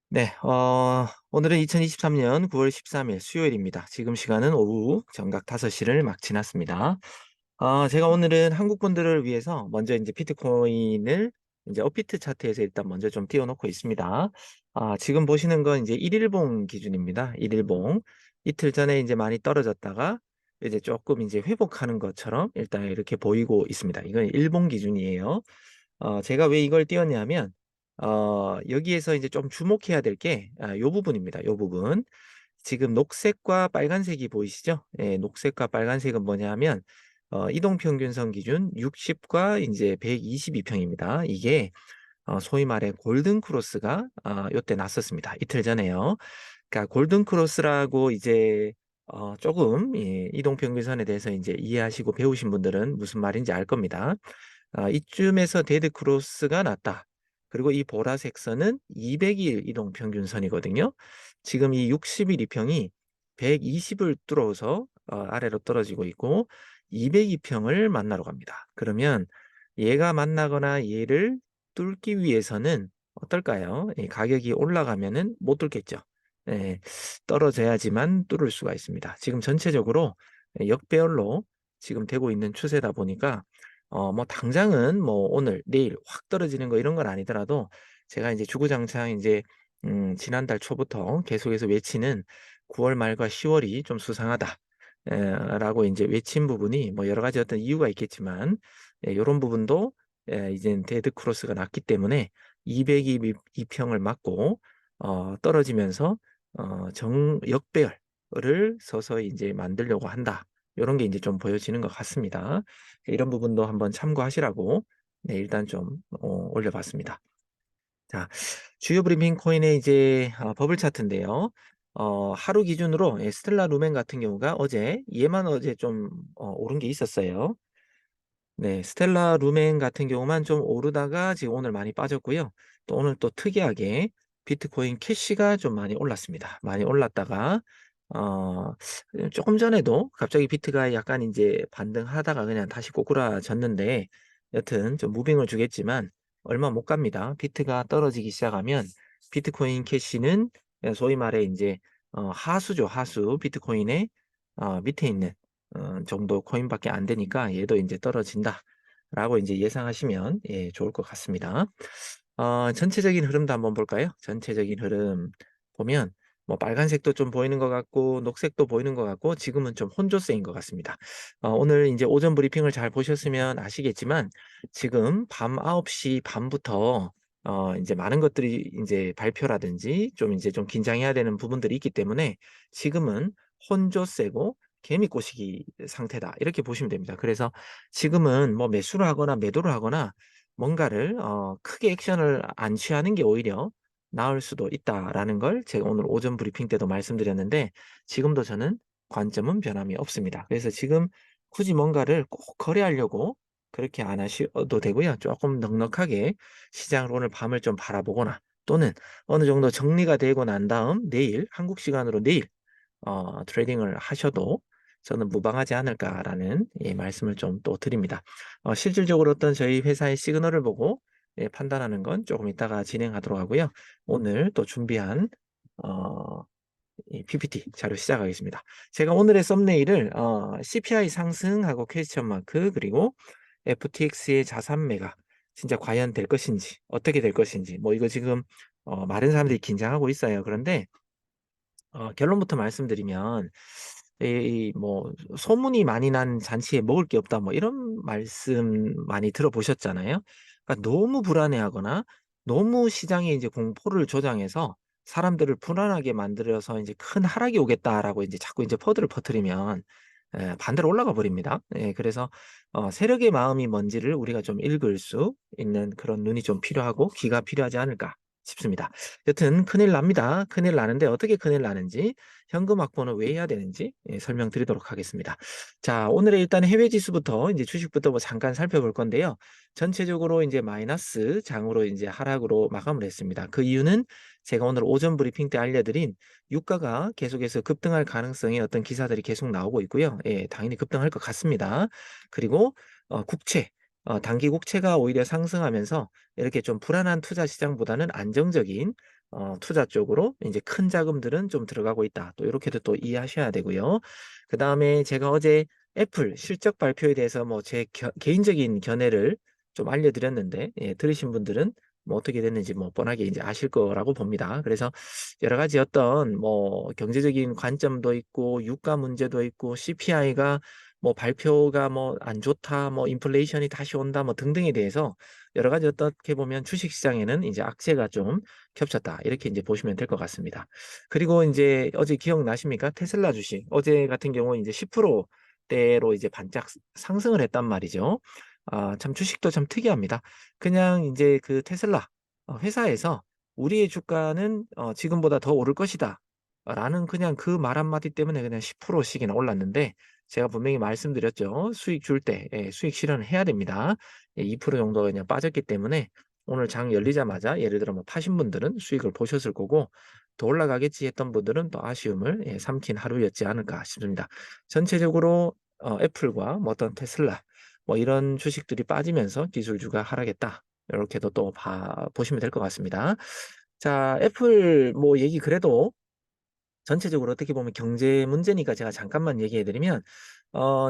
네, 오늘은 2023년 9월 13일 수요일입니다. 지금 시간은 오후 정각 5시를 막 지났습니다. 제가 오늘은 한국 분들을 위해서 먼저 이제 비트코인을 이제 업비트 차트에서 일단 먼저 좀 띄워놓고 있습니다. 지금 보시는 건 이제 1일봉 기준입니다. 1일봉. 이틀 전에 이제 많이 떨어졌다가 이제 조금 이제 회복하는 것처럼 일단 이렇게 보이고 있습니다. 이건 일봉 기준이에요. 제가 왜 이걸 띄웠냐면, 여기에서 이제 좀 주목해야 될 게, 요 부분입니다. 요 부분. 지금 녹색과 빨간색이 보이시죠? 예, 녹색과 빨간색은 뭐냐면, 이동평균선 기준 60과 이제 122평입니다. 이게, 소위 말해 골든 크로스가, 요때 났었습니다. 이틀 전에요. 그러니까 골든 크로스라고 이제, 조금, 예, 이동평균선에 대해서 이제 이해하시고 배우신 분들은 무슨 말인지 알 겁니다. 이쯤에서 데드 크로스가 났다. 그리고 이 보라색 선은 200일 이동 평균선이거든요. 지금 이 60일 이평이 120을 뚫어서 아래로 떨어지고 있고 202평을 만나러 갑니다. 그러면 얘가 만나거나 얘를 뚫기 위해서는 어떨까요? 가격이 올라가면은 못 뚫겠죠. 예, 떨어져야지만 뚫을 수가 있습니다. 지금 전체적으로 역배열로 지금 되고 있는 추세다 보니까 뭐 당장은 뭐 오늘 내일 확 떨어지는 거 이런 건 아니더라도 제가 이제 주구장창 이제 지난달 초부터 계속해서 외치는 9월 말과 10월이 좀 수상하다. 라고 이제 외친 부분이 뭐 여러 가지 어떤 이유가 있겠지만 이런 부분도 이제 데드 크로스가 났기 때문에 202평을 맞고 떨어지면서 역배열을 서서히 이제 만들려고 한다. 이런 게 이제 좀 보여지는 것 같습니다. 이런 부분도 한번 참고하시라고 네, 일단 좀 올려봤습니다. 자, 주요 브리핑 코인의 이제 버블 차트인데요. 하루 기준으로 스텔라 루멘 같은 경우가 어제 얘만 어제 좀 오른 게 있었어요. 네, 스텔라 루멘 같은 경우만 좀 오르다가 지금 오늘 많이 빠졌고요. 또 오늘 또 특이하게 비트코인 캐시가 좀 많이 올랐습니다. 많이 올랐다가 어, 조금 전에도 갑자기 비트가 약간 이제 반등하다가 그냥 다시 꼬꾸라졌는데 여튼 좀 무빙을 주겠지만 얼마 못 갑니다. 비트가 떨어지기 시작하면 비트코인 캐시는 소위 말해 이제 하수죠, 하수. 비트코인의 밑에 있는 정도 코인밖에 안 되니까 얘도 이제 떨어진다라고 이제 예상하시면 예, 좋을 것 같습니다. 전체적인 흐름도 한번 볼까요? 전체적인 흐름 보면 뭐 빨간색도 좀 보이는 것 같고 녹색도 보이는 것 같고 지금은 좀 혼조세인 것 같습니다. 오늘 이제 오전 브리핑을 잘 보셨으면 아시겠지만 지금 밤 9시 반부터 이제 많은 것들이 이제 발표라든지 좀 이제 좀 긴장해야 되는 부분들이 있기 때문에 지금은 혼조세고 개미 꼬시기 상태다. 이렇게 보시면 됩니다. 그래서 지금은 뭐 매수를 하거나 매도를 하거나 뭔가를 크게 액션을 안 취하는 게 오히려 나을 수도 있다라는 걸 제가 오늘 오전 브리핑 때도 말씀드렸는데 지금도 저는 관점은 변함이 없습니다. 그래서 지금 굳이 뭔가를 꼭 거래하려고 그렇게 안 하셔도 되고요. 조금 넉넉하게 시장을 오늘 밤을 좀 바라보거나 또는 어느 정도 정리가 되고 난 다음 내일 한국 시간으로 내일 트레이딩을 하셔도 저는 무방하지 않을까라는 예, 말씀을 좀 또 드립니다. 실질적으로 어떤 저희 회사의 시그널을 보고 예, 판단하는 건 조금 이따가 진행하도록 하고요. 오늘 또 준비한 어, 이 PPT 자료 시작하겠습니다. 제가 오늘의 썸네일을 CPI 상승하고 퀘스천 마크 그리고 FTX의 자산 매각 진짜 과연 될 것인지 어떻게 될 것인지 뭐 이거 지금 많은 사람들이 긴장하고 있어요. 그런데 결론부터 말씀드리면 뭐 소문이 많이 난 잔치에 먹을 게 없다 뭐 이런 말씀 많이 들어보셨잖아요. 그러니까 너무 불안해하거나 너무 시장에 이제 공포를 조장해서 사람들을 불안하게 만들어서 이제 큰 하락이 오겠다라고 이제 자꾸 이제 퍼드를 퍼뜨리면 반대로 올라가 버립니다. 예, 그래서 세력의 마음이 뭔지를 우리가 좀 읽을 수 있는 그런 눈이 좀 필요하고 귀가 필요하지 않을까 싶습니다. 여튼 큰일 납니다. 큰일 나는데 어떻게 큰일 나는지 현금 확보는 왜 해야 되는지 예, 설명드리도록 하겠습니다. 자, 오늘의 일단 해외 지수부터 이제 주식부터 뭐 잠깐 살펴볼 건데요. 전체적으로 이제 마이너스 장으로 이제 하락으로 마감을 했습니다. 그 이유는 제가 오늘 오전 브리핑 때 알려드린 유가가 계속해서 급등할 가능성이 어떤 기사들이 계속 나오고 있고요. 예, 당연히 급등할 것 같습니다. 그리고 국채, 단기 국채가 오히려 상승하면서 이렇게 좀 불안한 투자 시장보다는 안정적인 투자 쪽으로 이제 큰 자금들은 좀 들어가고 있다. 또 요렇게도 또 이해하셔야 되고요. 그다음에 제가 어제 애플 실적 발표에 대해서 뭐 제 개인적인 견해를 좀 알려드렸는데, 예, 들으신 분들은 뭐 어떻게 됐는지 뭐 뻔하게 이제 아실 거라고 봅니다. 그래서 여러 가지 어떤 뭐 경제적인 관점도 있고 유가 문제도 있고 CPI가 뭐 발표가 뭐 안 좋다, 뭐 인플레이션이 다시 온다, 뭐 등등에 대해서 여러 가지 어떻게 보면 주식 시장에는 이제 악재가 좀 겹쳤다. 이렇게 이제 보시면 될 것 같습니다. 그리고 이제 어제 기억나십니까? 테슬라 주식. 어제 같은 경우 이제 10%대로 이제 반짝 상승을 했단 말이죠. 참 주식도 참 특이합니다. 그냥 이제 그 테슬라 회사에서 우리의 주가는 지금보다 더 오를 것이다. 라는 그냥 그 말 한마디 때문에 그냥 10%씩이나 올랐는데, 제가 분명히 말씀드렸죠. 수익 줄 때, 예, 수익 실현을 해야 됩니다. 예, 2% 정도가 그냥 빠졌기 때문에 오늘 장 열리자마자 예를 들어 뭐 파신 분들은 수익을 보셨을 거고, 더 올라가겠지 했던 분들은 또 아쉬움을, 예, 삼킨 하루였지 않을까 싶습니다. 전체적으로 애플과 뭐 어떤 테슬라 뭐 이런 주식들이 빠지면서 기술주가 하락했다. 이렇게도 또 보시면 될 것 같습니다. 자, 애플 뭐 얘기 그래도 전체적으로 어떻게 보면 경제 문제니까 제가 잠깐만 얘기해 드리면,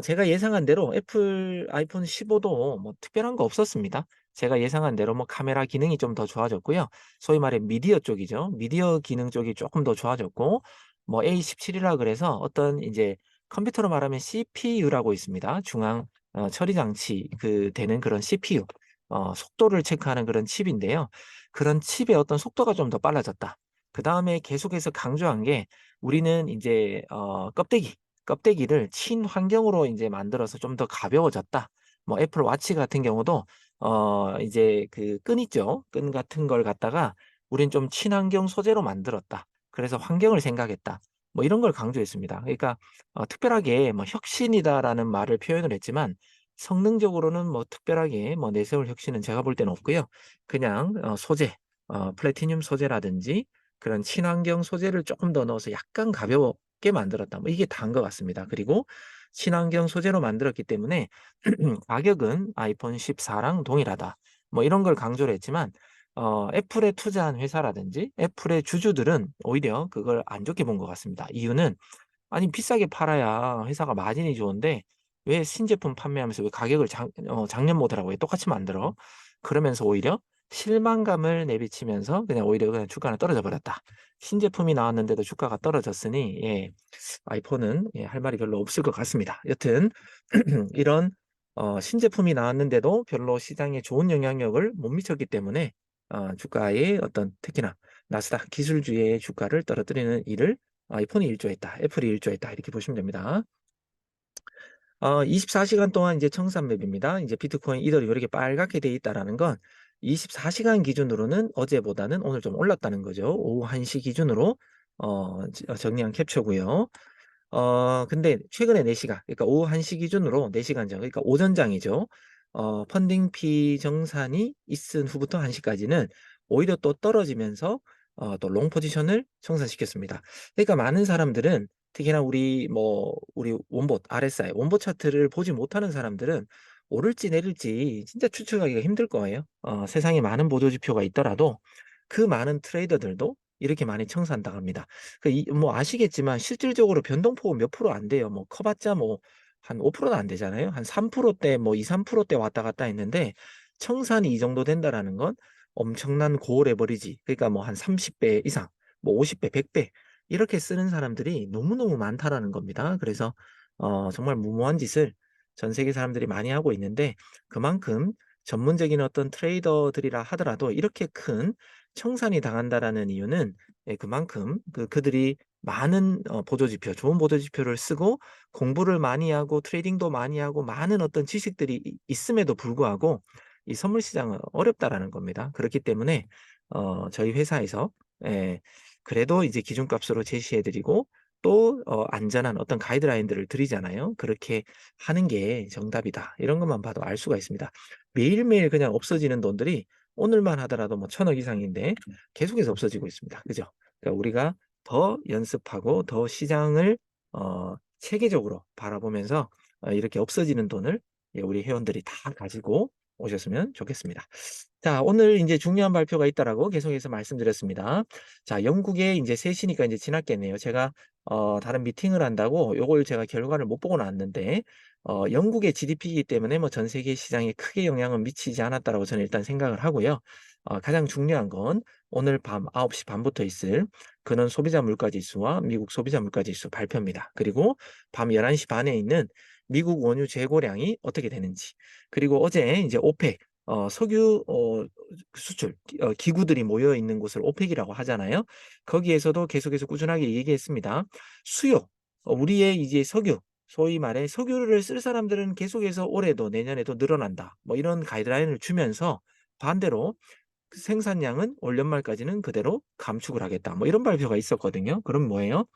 제가 예상한 대로 애플 아이폰 15도 뭐 특별한 거 없었습니다. 제가 예상한 대로 뭐 카메라 기능이 좀 더 좋아졌고요. 소위 말해 미디어 쪽이죠. 미디어 기능 쪽이 조금 더 좋아졌고, 뭐 A17이라 그래서 어떤 이제 컴퓨터로 말하면 CPU라고 있습니다. 중앙 처리 장치 되는 그런 CPU, 속도를 체크하는 그런 칩인데요. 그런 칩의 어떤 속도가 좀 더 빨라졌다. 그다음에 계속해서 강조한 게, 우리는 이제 껍데기를 친환경으로 이제 만들어서 좀 더 가벼워졌다. 뭐 애플 워치 같은 경우도 이제 그 끈 있죠. 끈 같은 걸 갖다가 우린 좀 친환경 소재로 만들었다. 그래서 환경을 생각했다. 뭐 이런 걸 강조했습니다. 그러니까 특별하게 뭐 혁신이다라는 말을 표현을 했지만, 성능적으로는 뭐 특별하게 뭐 내세울 혁신은 제가 볼 때는 없고요. 그냥 소재, 플래티늄 소재라든지 그런 친환경 소재를 조금 더 넣어서 약간 가볍게 만들었다. 뭐 이게 다인 것 같습니다. 그리고 친환경 소재로 만들었기 때문에 가격은 아이폰 14랑 동일하다. 뭐 이런 걸 강조를 했지만, 애플에 투자한 회사라든지 애플의 주주들은 오히려 그걸 안 좋게 본 것 같습니다. 이유는, 아니 비싸게 팔아야 회사가 마진이 좋은데 왜 신제품 판매하면서 왜 가격을 작년 모델하고 왜 똑같이 만들어? 그러면서 오히려 실망감을 내비치면서 그냥 오히려 그냥 주가는 떨어져 버렸다. 신제품이 나왔는데도 주가가 떨어졌으니, 예, 아이폰은, 예, 할 말이 별로 없을 것 같습니다. 여튼 이런 신제품이 나왔는데도 별로 시장에 좋은 영향력을 못 미쳤기 때문에 주가의 어떤, 특히나 나스닥 기술주의 주가를 떨어뜨리는 일을 아이폰이 일조했다. 애플이 일조했다. 이렇게 보시면 됩니다. 24시간 동안 이제 청산맵입니다. 이제 비트코인, 이더리움 이렇게 빨갛게 돼 있다라는 건 24시간 기준으로는 어제보다는 오늘 좀 올랐다는 거죠. 오후 1시 기준으로 정리한 캡처고요. 근데 최근에 4시간, 그러니까 오후 1시 기준으로 4시간 전, 그러니까 오전장이죠. 펀딩 피 정산이 있은 후부터 1시까지는 오히려 또 떨어지면서 또 롱 포지션을 청산시켰습니다. 그러니까 많은 사람들은, 특히나 우리 원봇, RSI, 원봇 차트를 보지 못하는 사람들은 오를지 내릴지 진짜 추측하기가 힘들 거예요. 세상에 많은 보조지표가 있더라도 그 많은 트레이더들도 이렇게 많이 청산당합니다. 뭐 아시겠지만 실질적으로 변동폭은 몇 프로 안 돼요. 뭐 커봤자 뭐 한 5%도 안 되잖아요. 한 3%대 뭐 2, 3%대 왔다 갔다 했는데, 청산이 이 정도 된다라는 건 엄청난 고레버리지. 그러니까 뭐 한 30배 이상, 뭐 50배, 100배 이렇게 쓰는 사람들이 너무너무 많다라는 겁니다. 그래서 정말 무모한 짓을 전 세계 사람들이 많이 하고 있는데, 그만큼 전문적인 어떤 트레이더들이라 하더라도 이렇게 큰 청산이 당한다라는 이유는, 예, 그만큼 그들이 많은 보조지표, 좋은 보조지표를 쓰고 공부를 많이 하고 트레이딩도 많이 하고 많은 어떤 지식들이 있음에도 불구하고 이 선물 시장은 어렵다라는 겁니다. 그렇기 때문에 저희 회사에서, 예, 그래도 이제 기준값으로 제시해 드리고 또 안전한 어떤 가이드라인들을 드리잖아요. 그렇게 하는 게 정답이다. 이런 것만 봐도 알 수가 있습니다. 매일매일 그냥 없어지는 돈들이 오늘만 하더라도 뭐 1,000억 이상인데 계속해서 없어지고 있습니다. 그죠? 그러니까 우리가 더 연습하고 더 시장을 체계적으로 바라보면서 이렇게 없어지는 돈을, 예, 우리 회원들이 다 가지고 오셨으면 좋겠습니다. 자, 오늘 이제 중요한 발표가 있다라고 계속해서 말씀드렸습니다. 자, 영국에 이제 셋이니까 이제 지났겠네요. 제가 다른 미팅을 한다고 요걸 제가 결과를 못 보고 나왔는데 영국의 GDP이기 때문에 뭐 전 세계 시장에 크게 영향은 미치지 않았다라고 저는 일단 생각을 하고요. 가장 중요한 건 오늘 밤 9시 반부터 있을 근원 소비자 물가 지수와 미국 소비자 물가 지수 발표입니다. 그리고 밤 11시 반에 있는 미국 원유 재고량이 어떻게 되는지. 그리고 어제 이제 오펙 석유 수출 기구들이 모여 있는 곳을 오펙이라고 하잖아요. 거기에서도 계속해서 꾸준하게 얘기했습니다. 수요, 우리의 이제 석유, 소위 말해 석유를 쓸 사람들은 계속해서 올해도 내년에도 늘어난다. 뭐 이런 가이드라인을 주면서 반대로 그 생산량은 올 연말까지는 그대로 감축을 하겠다. 뭐 이런 발표가 있었거든요. 그럼 뭐예요?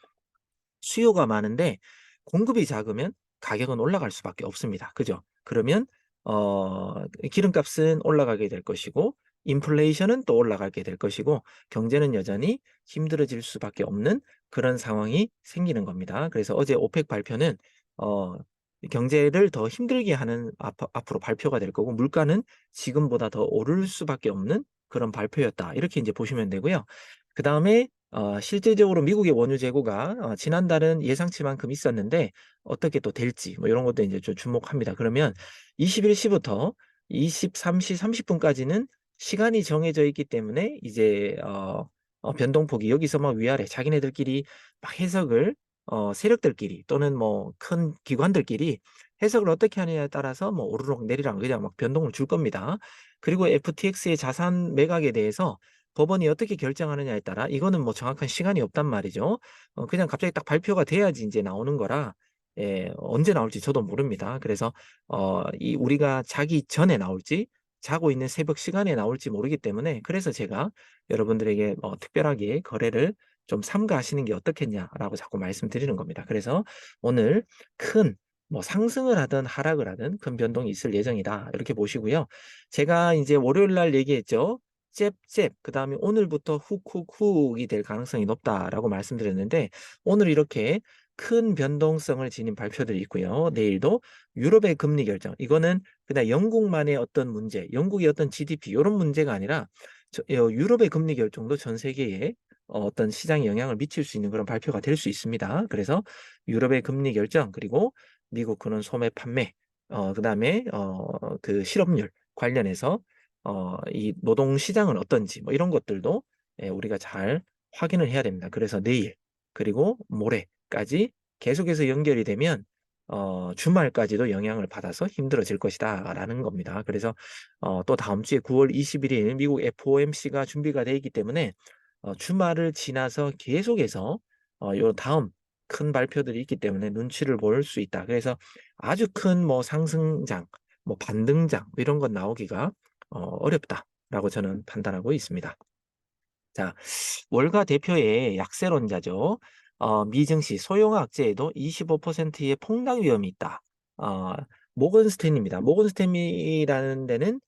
수요가 많은데 공급이 작으면 가격은 올라갈 수밖에 없습니다. 그죠? 그러면 기름값은 올라가게 될 것이고 인플레이션은 또 올라가게 될 것이고 경제는 여전히 힘들어질 수밖에 없는 그런 상황이 생기는 겁니다. 그래서 어제 오펙 발표는 어 경제를 더 힘들게 하는 앞으로 발표가 될 거고 물가는 지금보다 더 오를 수밖에 없는 그런 발표였다. 이렇게 이제 보시면 되고요. 그다음에 실질적으로 미국의 원유 재고가 지난달은 예상치만큼 있었는데 어떻게 또 될지 뭐 이런 것도 이제 좀 주목합니다. 그러면 21 시부터 23시 30 분까지는 시간이 정해져 있기 때문에 이제 변동폭이 여기서 막 위아래 자기네들끼리 막 해석을 세력들끼리 또는 뭐 큰 기관들끼리 해석을 어떻게 하느냐에 따라서 뭐 오르락 내리락 그냥 막 변동을 줄 겁니다. 그리고 FTX의 자산 매각에 대해서 법원이 어떻게 결정하느냐에 따라 이거는 뭐 정확한 시간이 없단 말이죠. 그냥 갑자기 딱 발표가 돼야지 인제 나오는 거라 예 언제 나올지 저도 모릅니다. 그래서 이 우리가 자기 전에 나올지 자고 있는 새벽 시간에 나올지 모르기 때문에 그래서 제가 여러분들에게 특별하게 "거래를 좀 삼가하시는 게 어떻겠냐."라고 자꾸 말씀드리는 겁니다. 그래서 오늘 큰 뭐 상승을 하든 하락을 하든 큰 변동이 있을 예정이다. 이렇게 보시고요. 제가 인제 월요일 날 얘기했죠. 잽잽 그다음에 "오늘부터 훅훅훅이 될 가능성이 높다."라고 말씀드렸는데 오늘 이렇게 큰 변동성을 지닌 발표들이 있고요. 내일도 유럽의 금리 결정 이거는 그냥 영국만의 어떤 문제, 영국의 어떤 GDP 요런 문제가 아니라 유럽의 금리 결정도 전 세계에 어떤 시장에 영향을 미칠 수 있는 그런 발표가 될 수 있습니다. 그래서 유럽의 금리 결정 그리고 미국 근원 소매 판매 그다음에 그 실업률 관련해서 이 노동 시장은 어떤지 뭐 이런 것들도 예 우리가 잘 확인을 해야 됩니다. 그래서 내일 그리고 모레까지 계속해서 연결이 되면 주말까지도 영향을 받아서 힘들어질 것이다라는 겁니다. 그래서 또 다음 주에 9월 21일 미국 FOMC가 준비가 돼 있기 때문에 주말을 지나서 계속해서 요 다음 큰 발표들이 있기 때문에 눈치를 볼 수 있다. 그래서 아주 큰 뭐 상승장 뭐 반등장 이런 건 나오기가 어렵다라고 저는 판단하고 있습니다. 자, 월가 대표의 약세론자죠. 미 증시 소형화 악재에도 25%의 폭락 위험이 있다. 어, 모건 스탠리입니다. 모건 스탠리라는 데는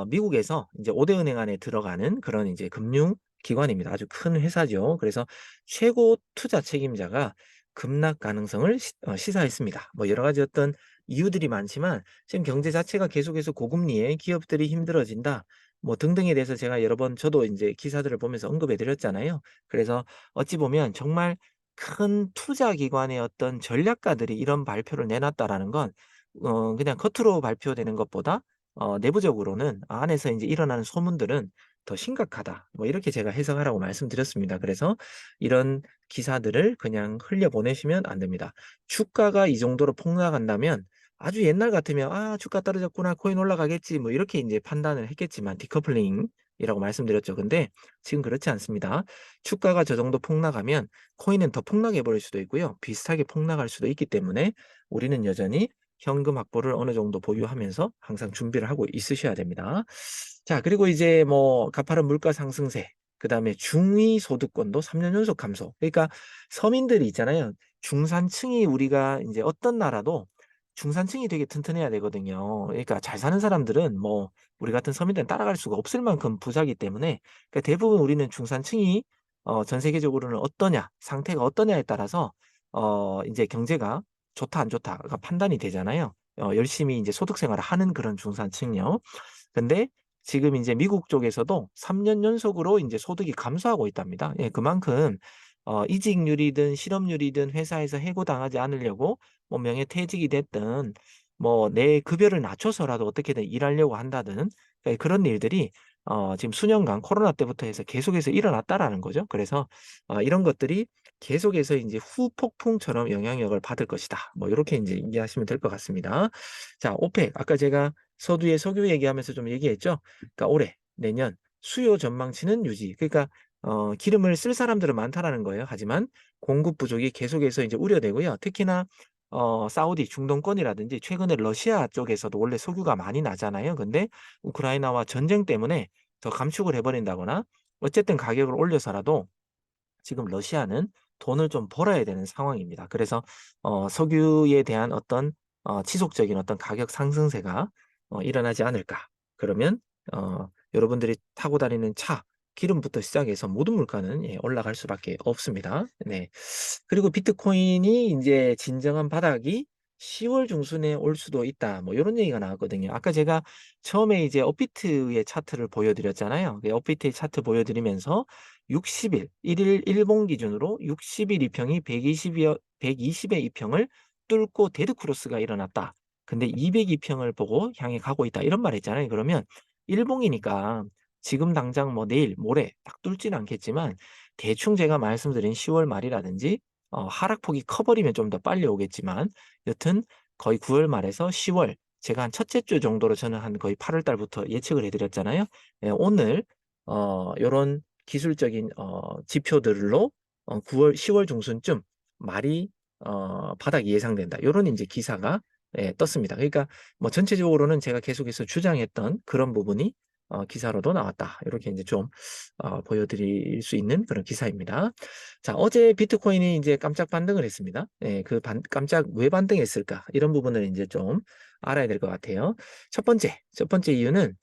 미국에서 이제 5대 은행 안에 들어가는 그런 이제 금융 기관입니다. 아주 큰 회사죠. 그래서 최고 투자 책임자가 급락 가능성을 시사했습니다. 뭐 여러 가지 어떤 이유들이 많지만 지금 경제 자체가 계속해서 고금리에 기업들이 힘들어진다. 뭐 등등에 대해서 제가 여러 번 저도 인제 기사들을 보면서 언급해 드렸잖아요. 그래서 어찌 보면 정말 큰 투자 기관의 어떤 전략가들이 이런 발표를 내놨다라는 건 그냥 겉으로 발표되는 것보다 내부적으로는 안에서 인제 일어나는 소문들은 더 심각하다. 뭐 이렇게 제가 해석하라고 말씀드렸습니다. 그래서 이런 기사들을 그냥 흘려보내시면 안 됩니다. 주가가 이 정도로 폭락한다면 아주 옛날 같으면 '아 주가 떨어졌구나. 코인 올라가겠지.' 뭐 이렇게 인제 판단을 했겠지만 디커플링이라고 말씀드렸죠. 근데 지금 그렇지 않습니다. 주가가 저 정도 폭락하면 코인은 더 폭락해 버릴 수도 있고요. 비슷하게 폭락할 수도 있기 때문에 우리는 여전히 현금 확보를 어느 정도 보유하면서 항상 준비를 하고 있으셔야 됩니다. 자 그리고 이제 뭐 가파른 물가 상승세 그다음에 중위 소득권도 3년 연속 감소. 그러니까 서민들이 있잖아요. 중산층이 우리가 인제 어떤 나라도 중산층이 되게 튼튼해야 되거든요. 그러니까 잘 사는 사람들은 뭐 우리 같은 서민들은 따라갈 수가 없을 만큼 부자기 때문에 그러니까 대부분 우리는 중산층이 전 세계적으로는 어떠냐, 상태가 어떠냐에 따라서 인제 경제가 좋다 안 좋다가 판단이 되잖아요. 열심히 이제 소득 생활을 하는 그런 중산층이요. 근데 지금 이제 미국 쪽에서도 3년 연속으로 이제 소득이 감소하고 있답니다. 예, 그만큼 이직률이든 실업률이든 회사에서 해고당하지 않으려고 뭐 명예퇴직이 됐든 뭐 내 급여를 낮춰서라도 어떻게든 일하려고 한다든, 예, 그런 일들이 지금 수년간 코로나 때부터 해서 계속해서 일어났다라는 거죠. 그래서 이런 것들이 계속해서 이제 후폭풍처럼 영향력을 받을 것이다. 뭐 이렇게 이제 이해하시면 될 것 같습니다. 자, 오펙 아까 제가 서두에 석유 얘기하면서 좀 얘기했죠. 그러니까 올해, 내년 수요 전망치는 유지. 그러니까 기름을 쓸 사람들은 많다라는 거예요. 하지만 공급 부족이 계속해서 이제 우려되고요. 특히나 사우디 중동권이라든지 최근에 러시아 쪽에서도 원래 석유가 많이 나잖아요. 근데 우크라이나와 전쟁 때문에 더 감축을 해 버린다거나 어쨌든 가격을 올려서라도 지금 러시아는 돈을 좀 벌어야 되는 상황입니다. 그래서 석유에 대한 어떤 지속적인 어떤 가격 상승세가 일어나지 않을까. 그러면 여러분들이 타고 다니는 차, 기름부터 시작해서 모든 물가는, 예, 올라갈 수밖에 없습니다. 네. 그리고 비트코인이 이제 진정한 바닥이 10월 중순에 올 수도 있다. 뭐 요런 얘기가 나왔거든요. 아까 제가 처음에 이제 업비트의 차트를 보여드렸잖아요. 그 업비트의 차트 보여드리면서 60일, 1일 일봉 기준으로 60일 이평이 120의 이평을 뚫고 데드 크로스가 일어났다. 근데 200 이평을 보고 향해 가고 있다. 이런 말 했잖아요. 그러면 일봉이니까 지금 당장 뭐 내일, 모레 딱 뚫지는 않겠지만 대충 제가 말씀드린 10월 말이라든지 하락폭이 커버리면 좀 더 빨리 오겠지만 여튼 거의 9월 말에서 10월, 제가 한 첫째 주 정도로 저는 한 거의 8월 달부터 예측을 해 드렸잖아요. 예, 오늘 요런 기술적인 지표들로 9월 10월 중순쯤 말이 바닥이 예상된다. 요런 인제 기사가, 예, 떴습니다. 그러니까 뭐 전체적으로는 제가 계속해서 주장했던 그런 부분이 기사로도 나왔다. 요렇게 인제 좀 보여 드릴 수 있는 그런 기사입니다. 자, 어제 비트코인이 인제 깜짝 반등을 했습니다. 예, 그 깜짝 왜 반등했을까? 이런 부분을 인제 좀 알아야 될 것 같아요. 첫 번째 이유는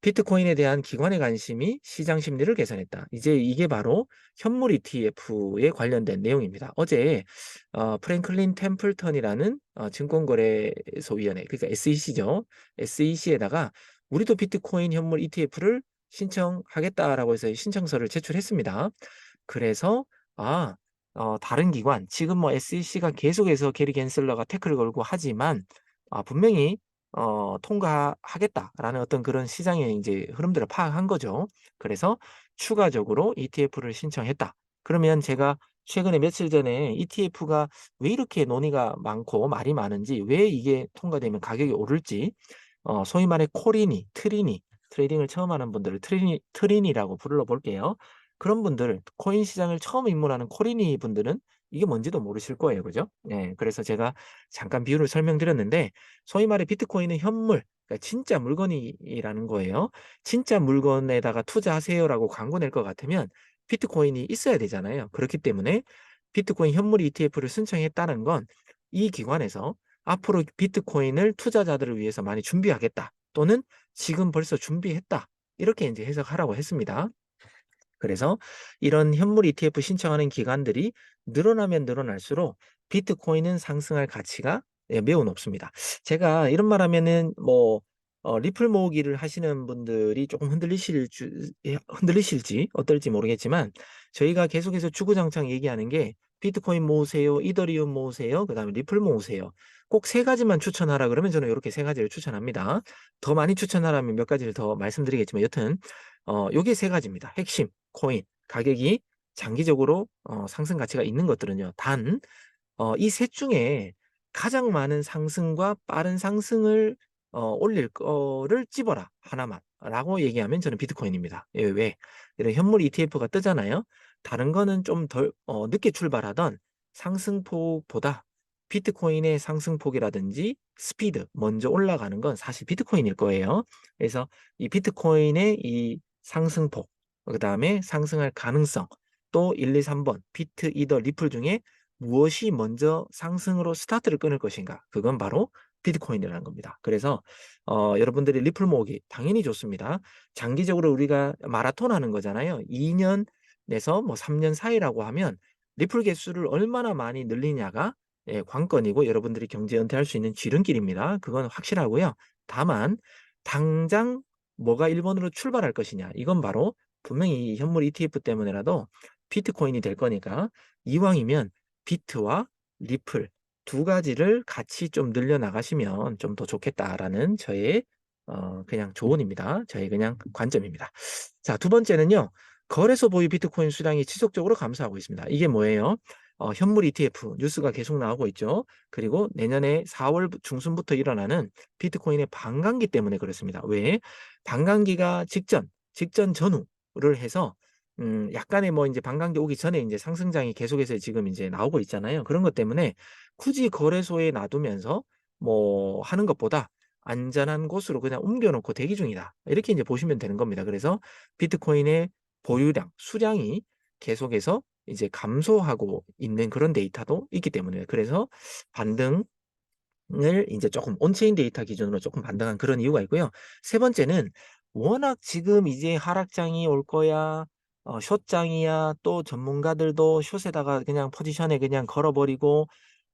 비트코인에 대한 기관의 관심이 시장 심리를 개선했다. 이제 이게 바로 현물 ETF에 관련된 내용입니다. 어제 프랭클린 템플턴이라는 증권거래소위원회, 그러니까 SEC죠. SEC에다가 우리도 비트코인 현물 ETF를 신청하겠다라고 해서 신청서를 제출했습니다. 그래서 아 다른 기관, 지금 뭐 SEC가 계속해서 게리 겐슬러가 태클을 걸고 하지만 분명히 통과하겠다라는 어떤 그런 시장의 이제 흐름들을 파악한 거죠. 그래서 추가적으로 ETF를 신청했다. 그러면 제가 최근에 며칠 전에 ETF가 왜 이렇게 논의가 많고 말이 많은지, 왜 이게 통과되면 가격이 오를지, 소위 말해 코리니, 트리니, 트레이딩을 처음 하는 분들을 트린이라고 불러 볼게요. 그런 분들, 코인 시장을 처음 입문하는 코리니 분들은 이게 뭔지도 모르실 거예요. 그죠? 예. 그래서 제가 잠깐 비유를 설명드렸는데 소위 말해 비트코인은 현물, 그러니까 진짜 물건이라는 거예요. 진짜 물건에다가 투자하세요라고 광고 낼 것 같으면 비트코인이 있어야 되잖아요. 그렇기 때문에 비트코인 현물 ETF를 신청했다는 건 이 기관에서 앞으로 비트코인을 투자자들을 위해서 많이 준비하겠다, 또는 지금 벌써 준비했다, 이렇게 이제 해석하라고 했습니다. 그래서 이런 현물 ETF 신청하는 기관들이 늘어나면 늘어날수록 비트코인은 상승할 가치가, 예, 매우 높습니다. 제가 이런 말 하면은 뭐 리플 모으기를 하시는 분들이 조금 흔들리실지 어떨지 모르겠지만, 저희가 계속해서 주구장창 얘기하는 게 비트코인 모으세요, 이더리움 모으세요, 그다음에 리플 모으세요. 꼭 세 가지만 추천하라 그러면 저는 요렇게 세 가지를 추천합니다. 더 많이 추천하라면 몇 가지를 더 말씀드리겠지만, 여튼 요게 세 가지입니다. 핵심 코인, 가격이 장기적으로 상승 가치가 있는 것들은요. 단 이 셋 중에 가장 많은 상승과 빠른 상승을 올릴 거를 집어라, 하나만 라고 얘기하면 저는 비트코인입니다. 예, 왜? 이런 현물 ETF가 뜨잖아요. 다른 거는 좀 덜 늦게 출발하던 상승폭보다 비트코인의 상승폭이라든지 스피드, 먼저 올라가는 건 사실 비트코인일 거예요. 그래서 이 비트코인의 이 상승폭, 그다음에 상승할 가능성, 또 1, 2, 3번 비트, 이더, 리플 중에 무엇이 먼저 상승으로 스타트를 끊을 것인가? 그건 바로 비트코인이라는 겁니다. 그래서 여러분들이 리플 모으기 당연히 좋습니다. 장기적으로 우리가 마라톤 하는 거잖아요. 2년에서 뭐 3년 사이라고 하면 리플 개수를 얼마나 많이 늘리냐가 예, 관건이고 여러분들이 경제 은퇴할 수 있는 지름길입니다. 그건 확실하고요. 다만 당장 뭐가 1 번으로 출발할 것이냐, 이건 바로 분명히 이 현물 ETF 때문에라도 비트코인이 될 거니까 이왕이면 비트와 리플 두 가지를 같이 좀 늘려 나가시면 좀 더 좋겠다라는 저의 그냥 조언입니다. 저의 그냥 관점입니다. 자, 두 번째는요. 거래소 보유 비트코인 수량이 지속적으로 감소하고 있습니다. 이게 뭐예요? 현물 ETF 뉴스가 계속 나오고 있죠. 그리고 내년에 4월 중순부터 일어나는 비트코인의 반감기 때문에 그렇습니다. 왜? 반감기가 직전 전후를 해서 약간의 뭐 인제 반감기 오기 전에 인제 상승장이 계속해서 지금 인제 나오고 있잖아요. 그런 것 때문에 굳이 거래소에 놔두면서 뭐 하는 것보다 '안전한 곳으로 그냥 옮겨 놓고 대기 중이다.' 이렇게 인제 보시면 되는 겁니다. 그래서 비트코인의 보유량, 수량이 계속해서 이제 감소하고 있는 그런 데이터도 있기 때문에, 그래서 반등을 인제 쪼끔 온체인 데이터 기준으로 쪼끔 반등한 그런 이유가 있고요. 세 번째는 워낙 지금 이제 '하락장이 올 거야. 숏장이야.' 또 전문가들도 숏에다가 그냥 포지션에 그냥 걸어 버리고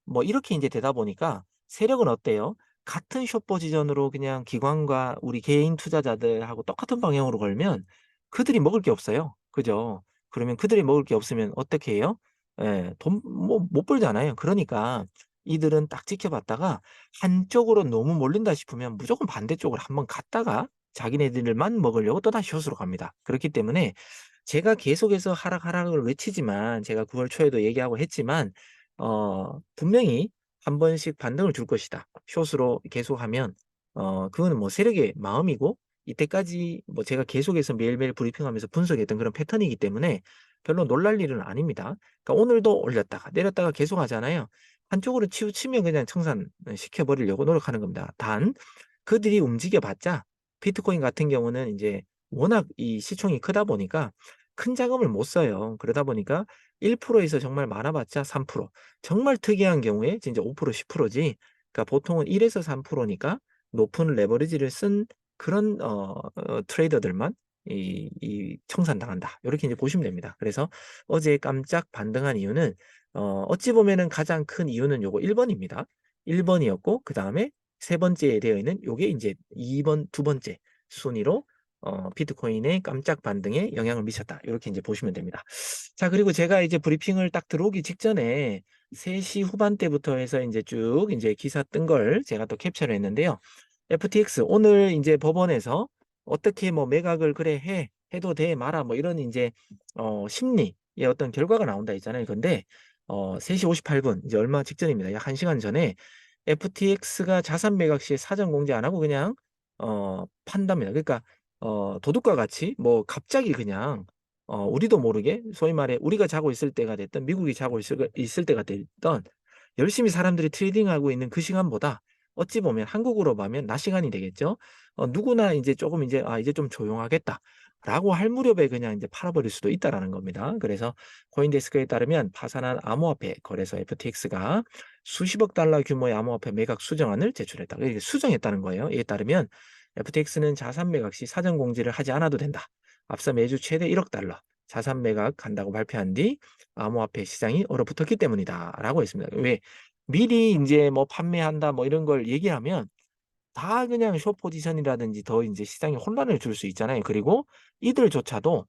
뭐 이렇게 인제 되다 보니까 세력은 어때요? 같은 숏 포지션으로 그냥 기관과 우리 개인 투자자들하고 똑같은 방향으로 걸면 그들이 먹을 게 없어요. 그죠? 그러면 그들이 먹을 게 없으면 어떻게 해요? 예. 돈 뭐 못 벌잖아요. 그러니까 이들은 딱 지켜봤다가 한쪽으로 너무 몰린다 싶으면 무조건 반대쪽으로 한번 갔다가 자기네들만 먹으려고 또다시 숏으로 갑니다. 그렇기 때문에 제가 계속해서 하락, 하락을 외치지만, 제가 9월 초에도 얘기하고 했지만 분명히 한 번씩 반등을 줄 것이다. 숏으로 계속하면 그거는 뭐 세력의 마음이고 이때까지 뭐 제가 계속해서 매일매일 브리핑하면서 분석했던 그런 패턴이기 때문에 별로 놀랄 일은 아닙니다. 그러니까 오늘도 올렸다가 내렸다가 계속하잖아요. 한쪽으로 치우치면 그냥 청산 시켜 버리려고 노력하는 겁니다. 단 그들이 움직여 봤자 비트코인 같은 경우는 인제 워낙 이 시총이 크다 보니까 큰 자금을 못 써요. 그러다 보니까 1% 에서 정말 많아 봤자 3%, 정말 특이한 경우에 진짜 5% 10%지, 그러니까 보통은 1 에서 3% 니까 높은 레버리지를 쓴 그런 트레이더들만 청산당한다. 요렇게 이제 보시면 됩니다. 그래서 어제 깜짝 반등한 이유는 어찌 보면은 가장 큰 이유는 요거 1 번입니다. 1 번이었고 그다음에 세 번째에 되어 있는 요게 인제 2 번 두 번째 순위로 비트코인의 깜짝 반등에 영향을 미쳤다. 요렇게 인제 보시면 됩니다. 자, 그리고 제가 이제 브리핑을 딱 들어오기 직전에 3시 후반대부터 해서 인제 쭉 인제 기사 뜬 걸 제가 또 캡처를 했는데요. FTX 오늘 인제 법원에서 어떻게 뭐 "매각을 그래 해도 돼 마라." 뭐 이런 인제 심리의 어떤 결과가 나온다 했잖아요. 근데 3시 58분 이제 얼마 직전입니다. 약 1 시간 전에 FTX가 자산 매각 시에 사전 공지 안 하고 그냥 판답니다. 그러니까 도둑과 같이 뭐 갑자기 그냥 우리도 모르게 소위 말해 우리가 자고 있을 때가 됐든 미국이 자고 있을 때가 됐든 열심히 사람들이 트레이딩하고 있는 그 시간보다 어찌 보면 한국으로 보면 낮 시간이 되겠죠. 누구나 인제 쪼금 인제 '아 이제 좀 조용하겠다.'라고 할 무렵에 그냥 인제 팔아버릴 수도 있다라는 겁니다. 그래서 코인데스크에 따르면 파산한 암호화폐 거래소 FTX가 수십억 달러 규모의 암호화폐 매각 수정안을 제출했다. 이게 수정했다는 거예요. 이에 따르면 FTX는 자산 매각 시 사전 공지를 하지 않아도 된다. 앞서 매주 최대 1억 달러 자산 매각한다고 발표한 뒤 "암호화폐 시장이 얼어붙었기 때문이다."라고 했습니다. 왜 미리 인제 뭐 "판매한다." 뭐 이런 걸 얘기하면 다 그냥 숏 포지션이라든지 더 인제 시장에 혼란을 줄 수 있잖아요. 그리고 이들조차도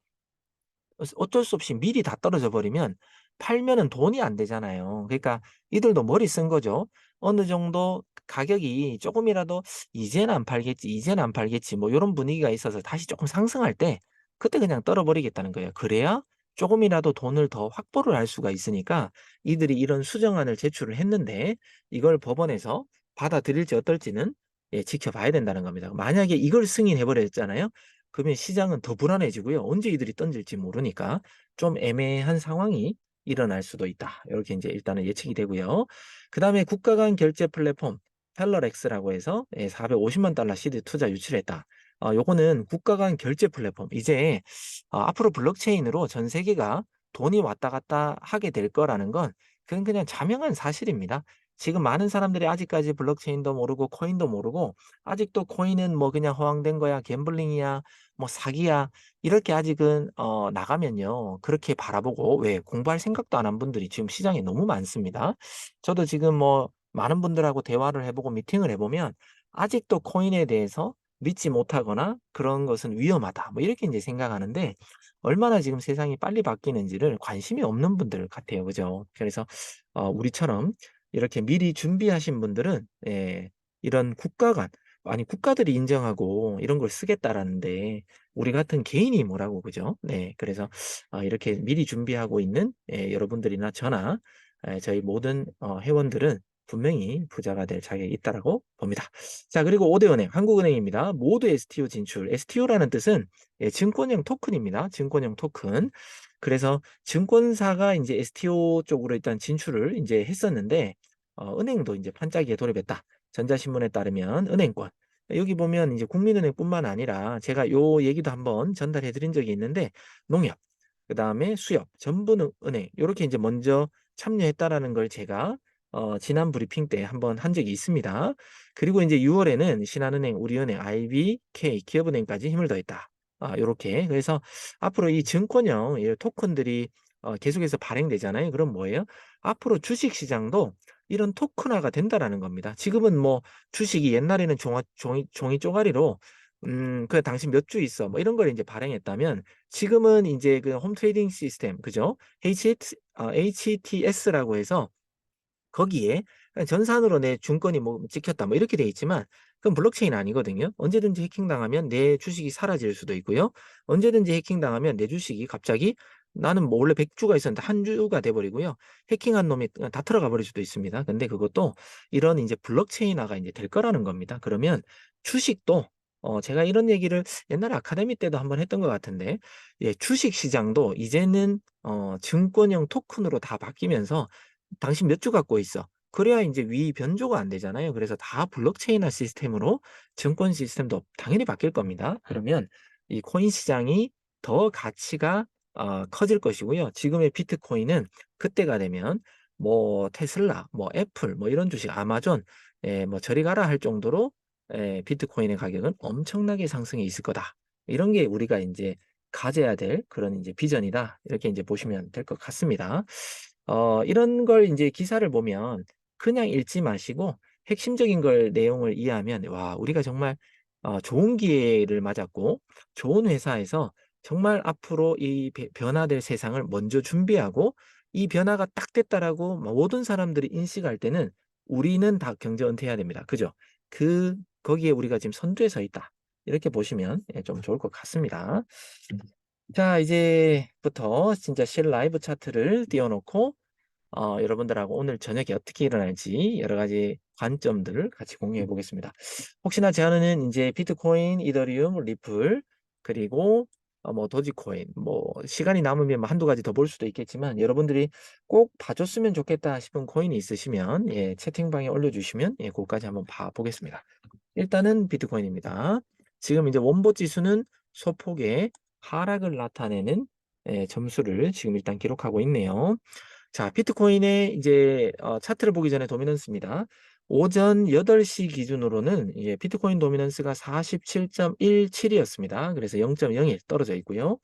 어쩔 수 없이 미리 다 떨어져 버리면 팔면은 돈이 안 되잖아요. 그러니까 이들도 머리 쓴 거죠. 어느 정도 가격이 쪼금이라도 '이제는 안 팔겠지, 이제는 안 팔겠지.' 뭐 요런 분위기가 있어서 다시 쪼끔 상승할 때 그때 그냥 떨어 버리겠다는 거예요. 그래야 쪼금이라도 돈을 더 확보를 할 수가 있으니까 이들이 이런 수정안을 제출을 했는데 이걸 법원에서 받아들일지 어떨지는 예 지켜봐야 된다는 겁니다. 만약에 이걸 승인해 버렸잖아요. 그러면 시장은 더 불안해지고요. 언제 이들이 던질지 모르니까 좀 애매한 상황이 일어날 수도 있다. 이렇게 이제 일단은 예측이 되고요. 그다음에 국가 간 결제 플랫폼 텔러렉스라고 해서 예 450만 달러 시드 투자 유치를 했다. 요거는 국가 간 결제 플랫폼. 이제 앞으로 블록체인으로 전 세계가 돈이 왔다 갔다 하게 될 거라는 건 그건 그냥 자명한 사실입니다. 지금 많은 사람들이 아직까지 블록체인도 모르고 코인도 모르고 아직도 코인은 뭐 그냥 허황된 거야, 갬블링이야, 뭐 사기야 이렇게 아직은 나가면요. 그렇게 바라보고 왜 공부할 생각도 안 한 분들이 지금 시장에 너무 많습니다. 저도 지금 뭐 많은 분들하고 대화를 해 보고 미팅을 해 보면 아직도 코인에 대해서 믿지 못하거나 그런 것은 위험하다. 뭐 이렇게 이제 생각하는데 얼마나 지금 세상이 빨리 바뀌는지를 관심이 없는 분들 같아요. 그죠? 그래서 우리처럼 이렇게 미리 준비하신 분들은 이런 국가가 아니 국가들이 인정하고 이런 걸 쓰겠다라는데 우리 같은 개인이 뭐라고 그죠? 네. 그래서 이렇게 미리 준비하고 있는 여러분들이나 저나 저희 모든 회원들은 분명히 부자가 될 자격이 있다라고 봅니다. 자 그리고 5대 은행, 한국은행입니다. 모두 STO 진출. STO라는 뜻은 증권형 토큰입니다. 증권형 토큰. 그래서 증권사가 이제 STO 쪽으로 일단 진출을 이제 했었는데 은행도 이제 판짜기에 돌입했다. 전자신문에 따르면 은행권. 여기 보면 이제 국민은행뿐만 아니라 제가 요 얘기도 한번 전달해 드린 적이 있는데 농협, 그다음에 수협, 전부은행 요렇게 이제 먼저 참여했다라는 걸 제가 지난 브리핑 때 한번 한 적이 있습니다. 그리고 인제 6 월에는 신한은행, 우리은행, IBK, 기업은행까지 힘을 더했다. 요렇게. 그래서 앞으로 이 증권형 이 토큰들이 계속해서 발행되잖아요. 그럼 뭐예요? 앞으로 주식 시장도 이런 토큰화가 된다라는 겁니다. 지금은 뭐 주식이 옛날에는 종이 쪼가리로 그 "당신 몇 주 있어." 뭐 이런 걸 인제 발행했다면 지금은 인제 그 홈 트레이딩 시스템 그죠? HTS라고 해서 거기에 그냥 전산으로 내 증권이 뭐 찍혔다 뭐 이렇게 돼 있지만 그건 블록체인 아니거든요. 언제든지 해킹당하면 내 주식이 사라질 수도 있고요. 언제든지 해킹당하면 내 주식이 갑자기 나는 뭐 원래 100 주가 있었는데 한 주가 돼 버리고요. 해킹한 놈이 그냥 다 들어가 버릴 수도 있습니다. 근데 그것도 이런 인제 블록체인화가 인제 될 거라는 겁니다. 그러면 주식도 제가 이런 얘기를 옛날에 아카데미 때도 한번 했던 것 같은데 주식 시장도 이제는 증권형 토큰으로 다 바뀌면서 당신 몇 주 갖고 있어. 그래야 인제 위 변조가 안 되잖아요. 그래서 다 블록체인화 시스템으로 증권 시스템도 당연히 바뀔 겁니다. 그러면 이 코인 시장이 더 가치가 커질 것이고요. 지금의 비트코인은 그때가 되면 뭐 테슬라, 뭐 애플 뭐 이런 주식 아마존 뭐 저리 가라 할 정도로 비트코인의 가격은 엄청나게 상승해 있을 거다. 이런 게 우리가 인제 가져야 될 그런 인제 비전이다. 이렇게 인제 보시면 될 것 같습니다. 이런 걸 인제 기사를 보면 그냥 읽지 마시고 핵심적인 걸 내용을 이해하면 와 우리가 정말 좋은 기회를 맞았고 좋은 회사에서 정말 앞으로 이 변화될 세상을 먼저 준비하고 이 변화가 딱 됐다라고 모든 사람들이 인식할 때는 우리는 다 경제 은퇴해야 됩니다. 그죠? 거기에 우리가 지금 선두에 서 있다. 이렇게 보시면 좀 좋을 것 같습니다. 자 이제부터 진짜 실라이브 차트를 띄워 놓고 여러분들하고 오늘 저녁에 어떻게 일어날지 여러 가지 관점들을 같이 공유해 보겠습니다. 혹시나 제안은 인제 비트코인, 이더리움, 리플 그리고 뭐 도지코인 뭐 시간이 남으면 뭐 1-2 가지 더 볼 수도 있겠지만 여러분들이 '꼭 봐 줬으면 좋겠다.' 싶은 코인이 있으시면 채팅방에 올려 주시면 고까지 한번 봐 보겠습니다. 일단은 비트코인입니다. 지금 이제 원보 지수는 소폭의 하락을 나타내는 점수를 지금 일단 기록하고 있네요. 자 비트코인의 이제 차트를 보기 전에 도미넌스입니다. 오전 8시 기준으로는 비트코인 도미넌스가 47.17 이었습니다. 그래서 0.01 떨어져 있고요.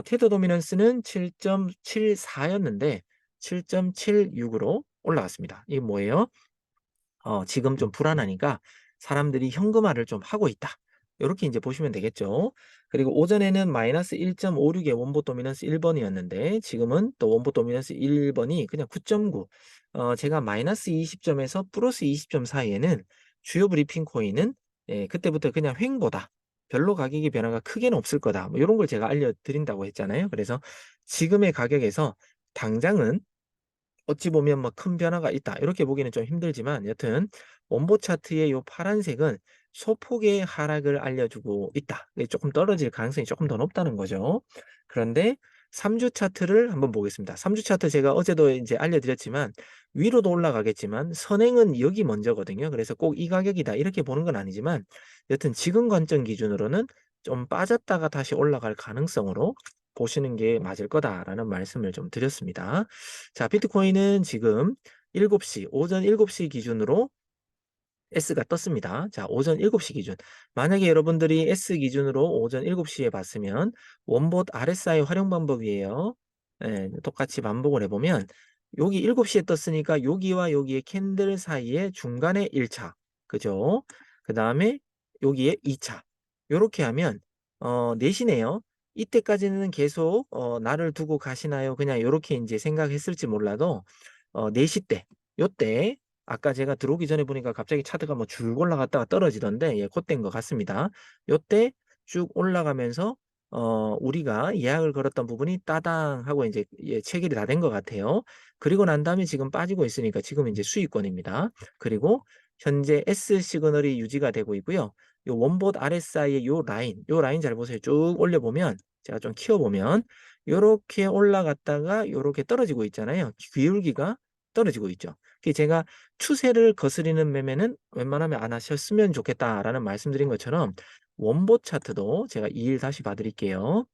테더 도미넌스는 7.74 였는데 7.76으로 올라왔습니다. 이게 뭐예요? 지금 좀 불안하니까 사람들이 현금화를 좀 하고 있다. 요렇게 인제 보시면 되겠죠. 그리고 오전에는 마이너스 1.56의 원보 도미넌스 1 번이었는데 지금은 또 원보 도미넌스 1 번이 그냥 9.9 제가 마이너스 20 점에서 플러스 20점 사이에는 주요 브리핑 코인은 그때부터 그냥 횡보다. 별로 가격의 변화가 크게는 없을 거다. 뭐 요런 걸 제가 알려 드린다고 했잖아요. 그래서 지금의 가격에서 당장은 어찌 보면 뭐 '큰 변화가 있다.' 이렇게 보기는 좀 힘들지만 여튼 원보 차트의 요 파란색은 소폭의 하락을 알려주고 있다. 이게 쪼끔 떨어질 가능성이 쪼끔 더 높다는 거죠. 그런데 3주 차트를 한번 보겠습니다. 3주 차트 제가 어제도 인제 알려드렸지만 위로도 올라가겠지만 선행은 여기 먼저거든요. 그래서 꼭 '이 가격이다.' 이렇게 보는 건 아니지만 여튼 지금 관점 기준으로는 좀 빠졌다가 다시 올라갈 가능성으로 보시는 게 맞을 거다라는 말씀을 좀 드렸습니다. 자 비트코인은 지금 7시 오전 7시 기준으로 S가 떴습니다. 자, 오전 7시 기준. 만약에 여러분들이 S 기준으로 오전 7시에 봤으면 원봇 RSI 활용 방법이에요. 예, 똑같이 반복을 해보면 여기 7시에 떴으니까 여기와 여기의 캔들 사이에 중간에 1차. 그죠? 그 다음에 여기에 2차. 요렇게 하면 내시네요. 이때까지는 계속 나를 두고 가시나요? 그냥 요렇게 이제 생각했을지 몰라도 4시 때, 요때 아까 제가 들어오기 전에 보니까 갑자기 차트가 뭐 쭉 올라갔다가 떨어지던데 예 고때인 것 같습니다. 요때 쭉 올라가면서 우리가 예약을 걸었던 부분이 따당 하고 인제 예 체결이 다 된 것 같아요. 그리고 난 다음에 지금 빠지고 있으니까 지금은 인제 수익권입니다. 그리고 현재 S 시그널이 유지가 되고 있고요. 요 원봇 RSI의 요 라인 잘 보세요. 쭉 올려 보면 제가 좀 키워 보면 요렇게 올라갔다가 요렇게 떨어지고 있잖아요. 기울기가 떨어지고 있죠. 그 제가 "추세를 거스리는 매매는 웬만하면 안 하셨으면 좋겠다."라는 말씀드린 것처럼 원보 차트도 제가 2일 다시 봐 드릴게요.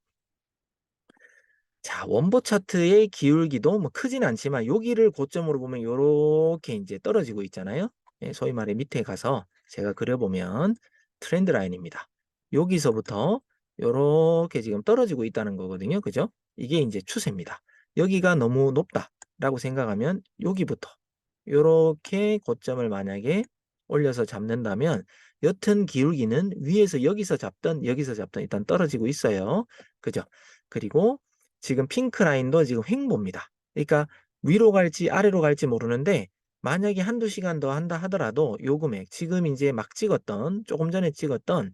자, 원보 차트의 기울기도 뭐 크진 않지만 여기를 고점으로 보면 요렇게 인제 떨어지고 있잖아요. 예, 소위 말해 밑에 가서 제가 그려 보면 트렌드 라인입니다. 여기서부터 요렇게 지금 떨어지고 있다는 거거든요. 그죠? 이게 인제 추세입니다. '여기가 너무 높다.'라고 생각하면 여기부터 요렇게 고점을 만약에 올려서 잡는다면 옅은 기울기는 위에서 여기서 잡든 일단 떨어지고 있어요. 그죠? 그리고 지금 핑크 라인도 지금 횡보입니다. 그러니까 위로 갈지 아래로 갈지 모르는데 만약에 한두 시간 더 한다 하더라도 요 금액 지금 인제 막 찍었던 조금 전에 찍었던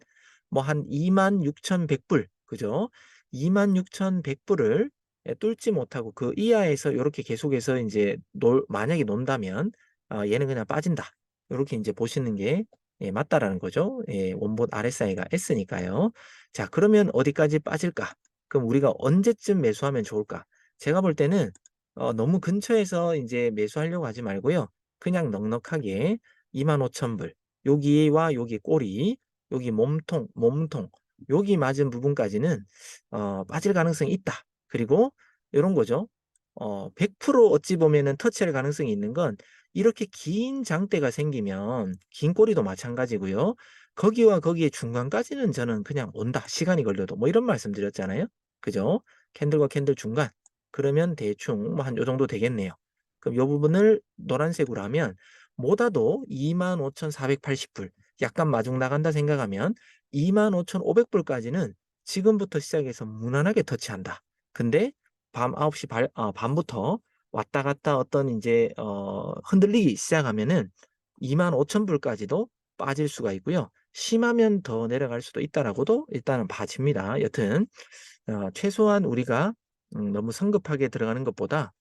뭐 한 26,100불 그죠? 26,100 불을 예 뚫지 못하고 그 이하에서 요렇게 계속해서 인제 놀 만약에 논다면 '얘는 그냥 빠진다.' 요렇게 인제 보시는 게 예 맞다라는 거죠. 예 원본 RSI가 S니까요. 자, 그러면 어디까지 빠질까? 그럼 우리가 언제쯤 매수하면 좋을까? 제가 볼 때는 너무 근처에서 인제 매수하려고 하지 말고요. 그냥 넉넉하게 25,000 불 여기와 여기 꼬리, 여기 몸통 여기 맞은 부분까지는 빠질 가능성이 있다. 그리고 요런 거죠. 100% 어찌 보면은 터치할 가능성이 있는 건 이렇게 긴 장대가 생기면 긴 꼬리도 마찬가지고요. 거기와 거기의 중간까지는 저는 그냥 온다. 시간이 걸려도. 뭐 이런 말씀 드렸잖아요. 그죠? 캔들과 캔들 중간. 그러면 대충 뭐 한 요 정도 되겠네요. 그럼 요 부분을 노란색으로 하면 뭐다도 25,480 불. 약간 마중 나간다 생각하면 25,500 불까지는 지금부터 시작해서 무난하게 터치한다. 근데 밤 9시 반부터 왔다 갔다 어떤 인제 흔들리기 시작하면은 25,000 불까지도 빠질 수가 있고요. 심하면 더 내려갈 수도 있다라고도 일단은 봐집니다. 여튼 최소한 우리가 너무 성급하게 들어가는 것보다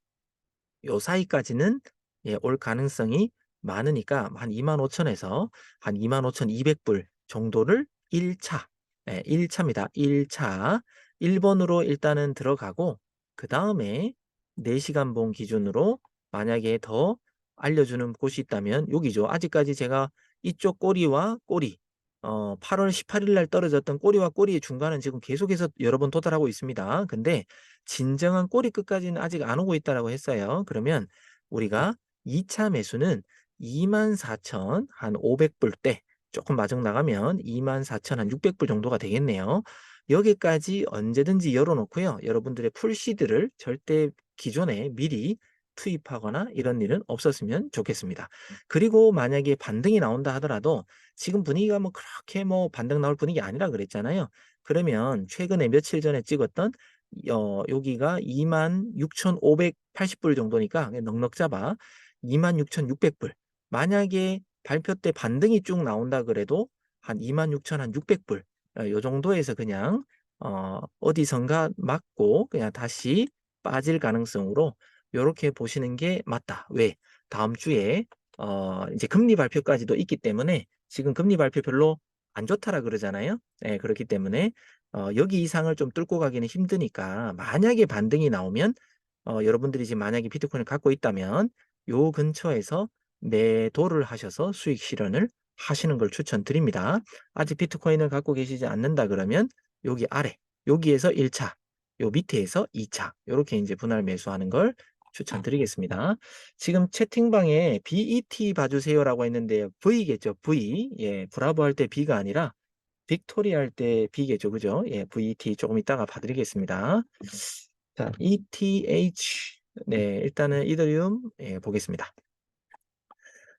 요 사이까지는 예 올 가능성이 많으니까 한 25,000 에서 한 25,200불 정도를 1 차 예 1 차입니다. 1 차 1 번으로 일단은 들어가고 그다음에 4 시간 봉 기준으로 만약에 더 알려주는 곳이 있다면 여기죠. 아직까지 제가 이쪽 꼬리와 꼬리 8월 18일 날 떨어졌던 꼬리와 꼬리의 중간은 지금 계속해서 여러 번 도달하고 있습니다. 근데 진정한 꼬리 끝까지는 아직 안 오고 있다라고 했어요. 그러면 우리가 2차 매수는 24,000 한 500불 대 조금 마중 나가면 24,000 한 600불 정도가 되겠네요. 여기까지 언제든지 열어 놓고요. 여러분들의 풀시드를 절대 기존에 미리 투입하거나 이런 일은 없었으면 좋겠습니다. 그리고 만약에 반등이 나온다 하더라도 지금 분위기가 뭐 그렇게 뭐 반등 나올 분위기 아니라 그랬잖아요. 그러면 최근에 며칠 전에 찍었던 여기가 26,580불 정도니까 그냥 넉넉 잡아 26,600 불. 만약에 발표 때 반등이 쭉 나온다 그래도 한 26,000 한 600 불. 요 정도에서 그냥 어디선가 맞고 그냥 다시 빠질 가능성으로 요렇게 보시는 게 맞다. 왜? 다음 주에 이제 금리 발표까지도 있기 때문에 지금 금리 발표 별로 안 좋다라 그러잖아요. 예, 그렇기 때문에 여기 이상을 좀 뚫고 가기는 힘드니까 만약에 반등이 나오면 여러분들이 지금 만약에 비트코인을 갖고 있다면 요 근처에서 매도를 하셔서 수익 실현을 하시는 걸 추천드립니다. 아직 비트코인을 갖고 계시지 않는다 그러면 여기 아래 여기에서 1 차, 요 밑에에서 2차 요렇게 인제 분할 매수하는 걸 추천드리겠습니다. 지금 채팅방에 BET 봐주세요라고 했는데 V겠죠, V. 예, 브라보 할 때 B가 아니라 빅토리아 할 때 B겠죠, 그죠? 예, VET 조금 이따가 봐드리겠습니다. 자, ETH. 네, 일단은 이더리움 예, 보겠습니다.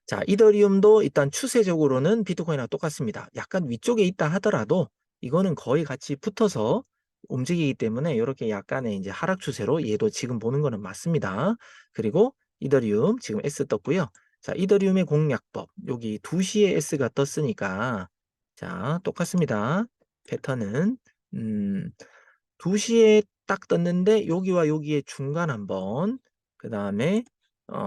자, 이더리움도 일단 추세적으로는 비트코인하고 똑같습니다. 약간 위쪽에 있다 하더라도 이거는 거의 같이 붙어서 움직이기 때문에 이렇게 약간의 이제 하락 추세로 얘도 지금 보는 거는 맞습니다. 그리고 이더리움 지금 S 떴고요. 자, 이더리움의 공략법. 여기 2시에 S가 떴으니까 자, 똑같습니다. 패턴은 2시에 딱 떴는데 여기와 여기의 중간 한번 그 다음에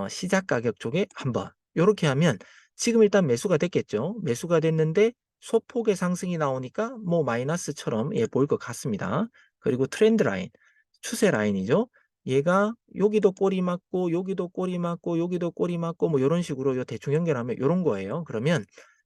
시작 가격 쪽에 한번 요렇게 하면 지금 일단 매수가 됐겠죠. 매수가 됐는데 소폭의 상승이 나오니까 뭐 마이너스처럼 예, 보일 것 같습니다. 그리고 트렌드 라인, 추세 라인이죠. 얘가 여기도 꼬리 맞고 여기도 꼬리 맞고 여기도 꼬리 맞고 뭐 이런 식으로 요 대충 연결하면 요런 거예요. 그러면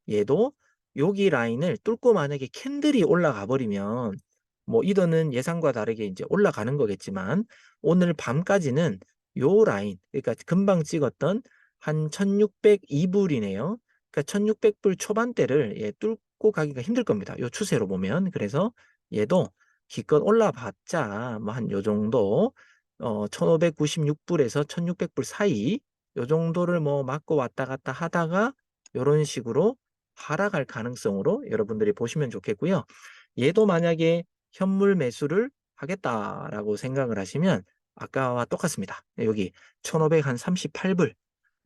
얘도 여기 라인을 뚫고 만약에 캔들이 올라가 버리면 뭐 이더는 예상과 다르게 이제 올라가는 거겠지만 오늘 밤까지는 요 라인, 그러니까 금방 찍었던 한 1602불이네요. 그러니까 1600불 초반대를 예, 뚫고 가기가 힘들 겁니다. 요 추세로 보면. 그래서 얘도 기껏 올라봤자 뭐 한 요 정도 1596불에서 1600불 사이 요 정도를 뭐 맞고 왔다 갔다 하다가 요런 식으로 하락할 가능성으로 여러분들이 보시면 좋겠고요. 얘도 만약에 현물 매수를 하겠다라고 생각을 하시면 아까와 똑같습니다. 여기 1538불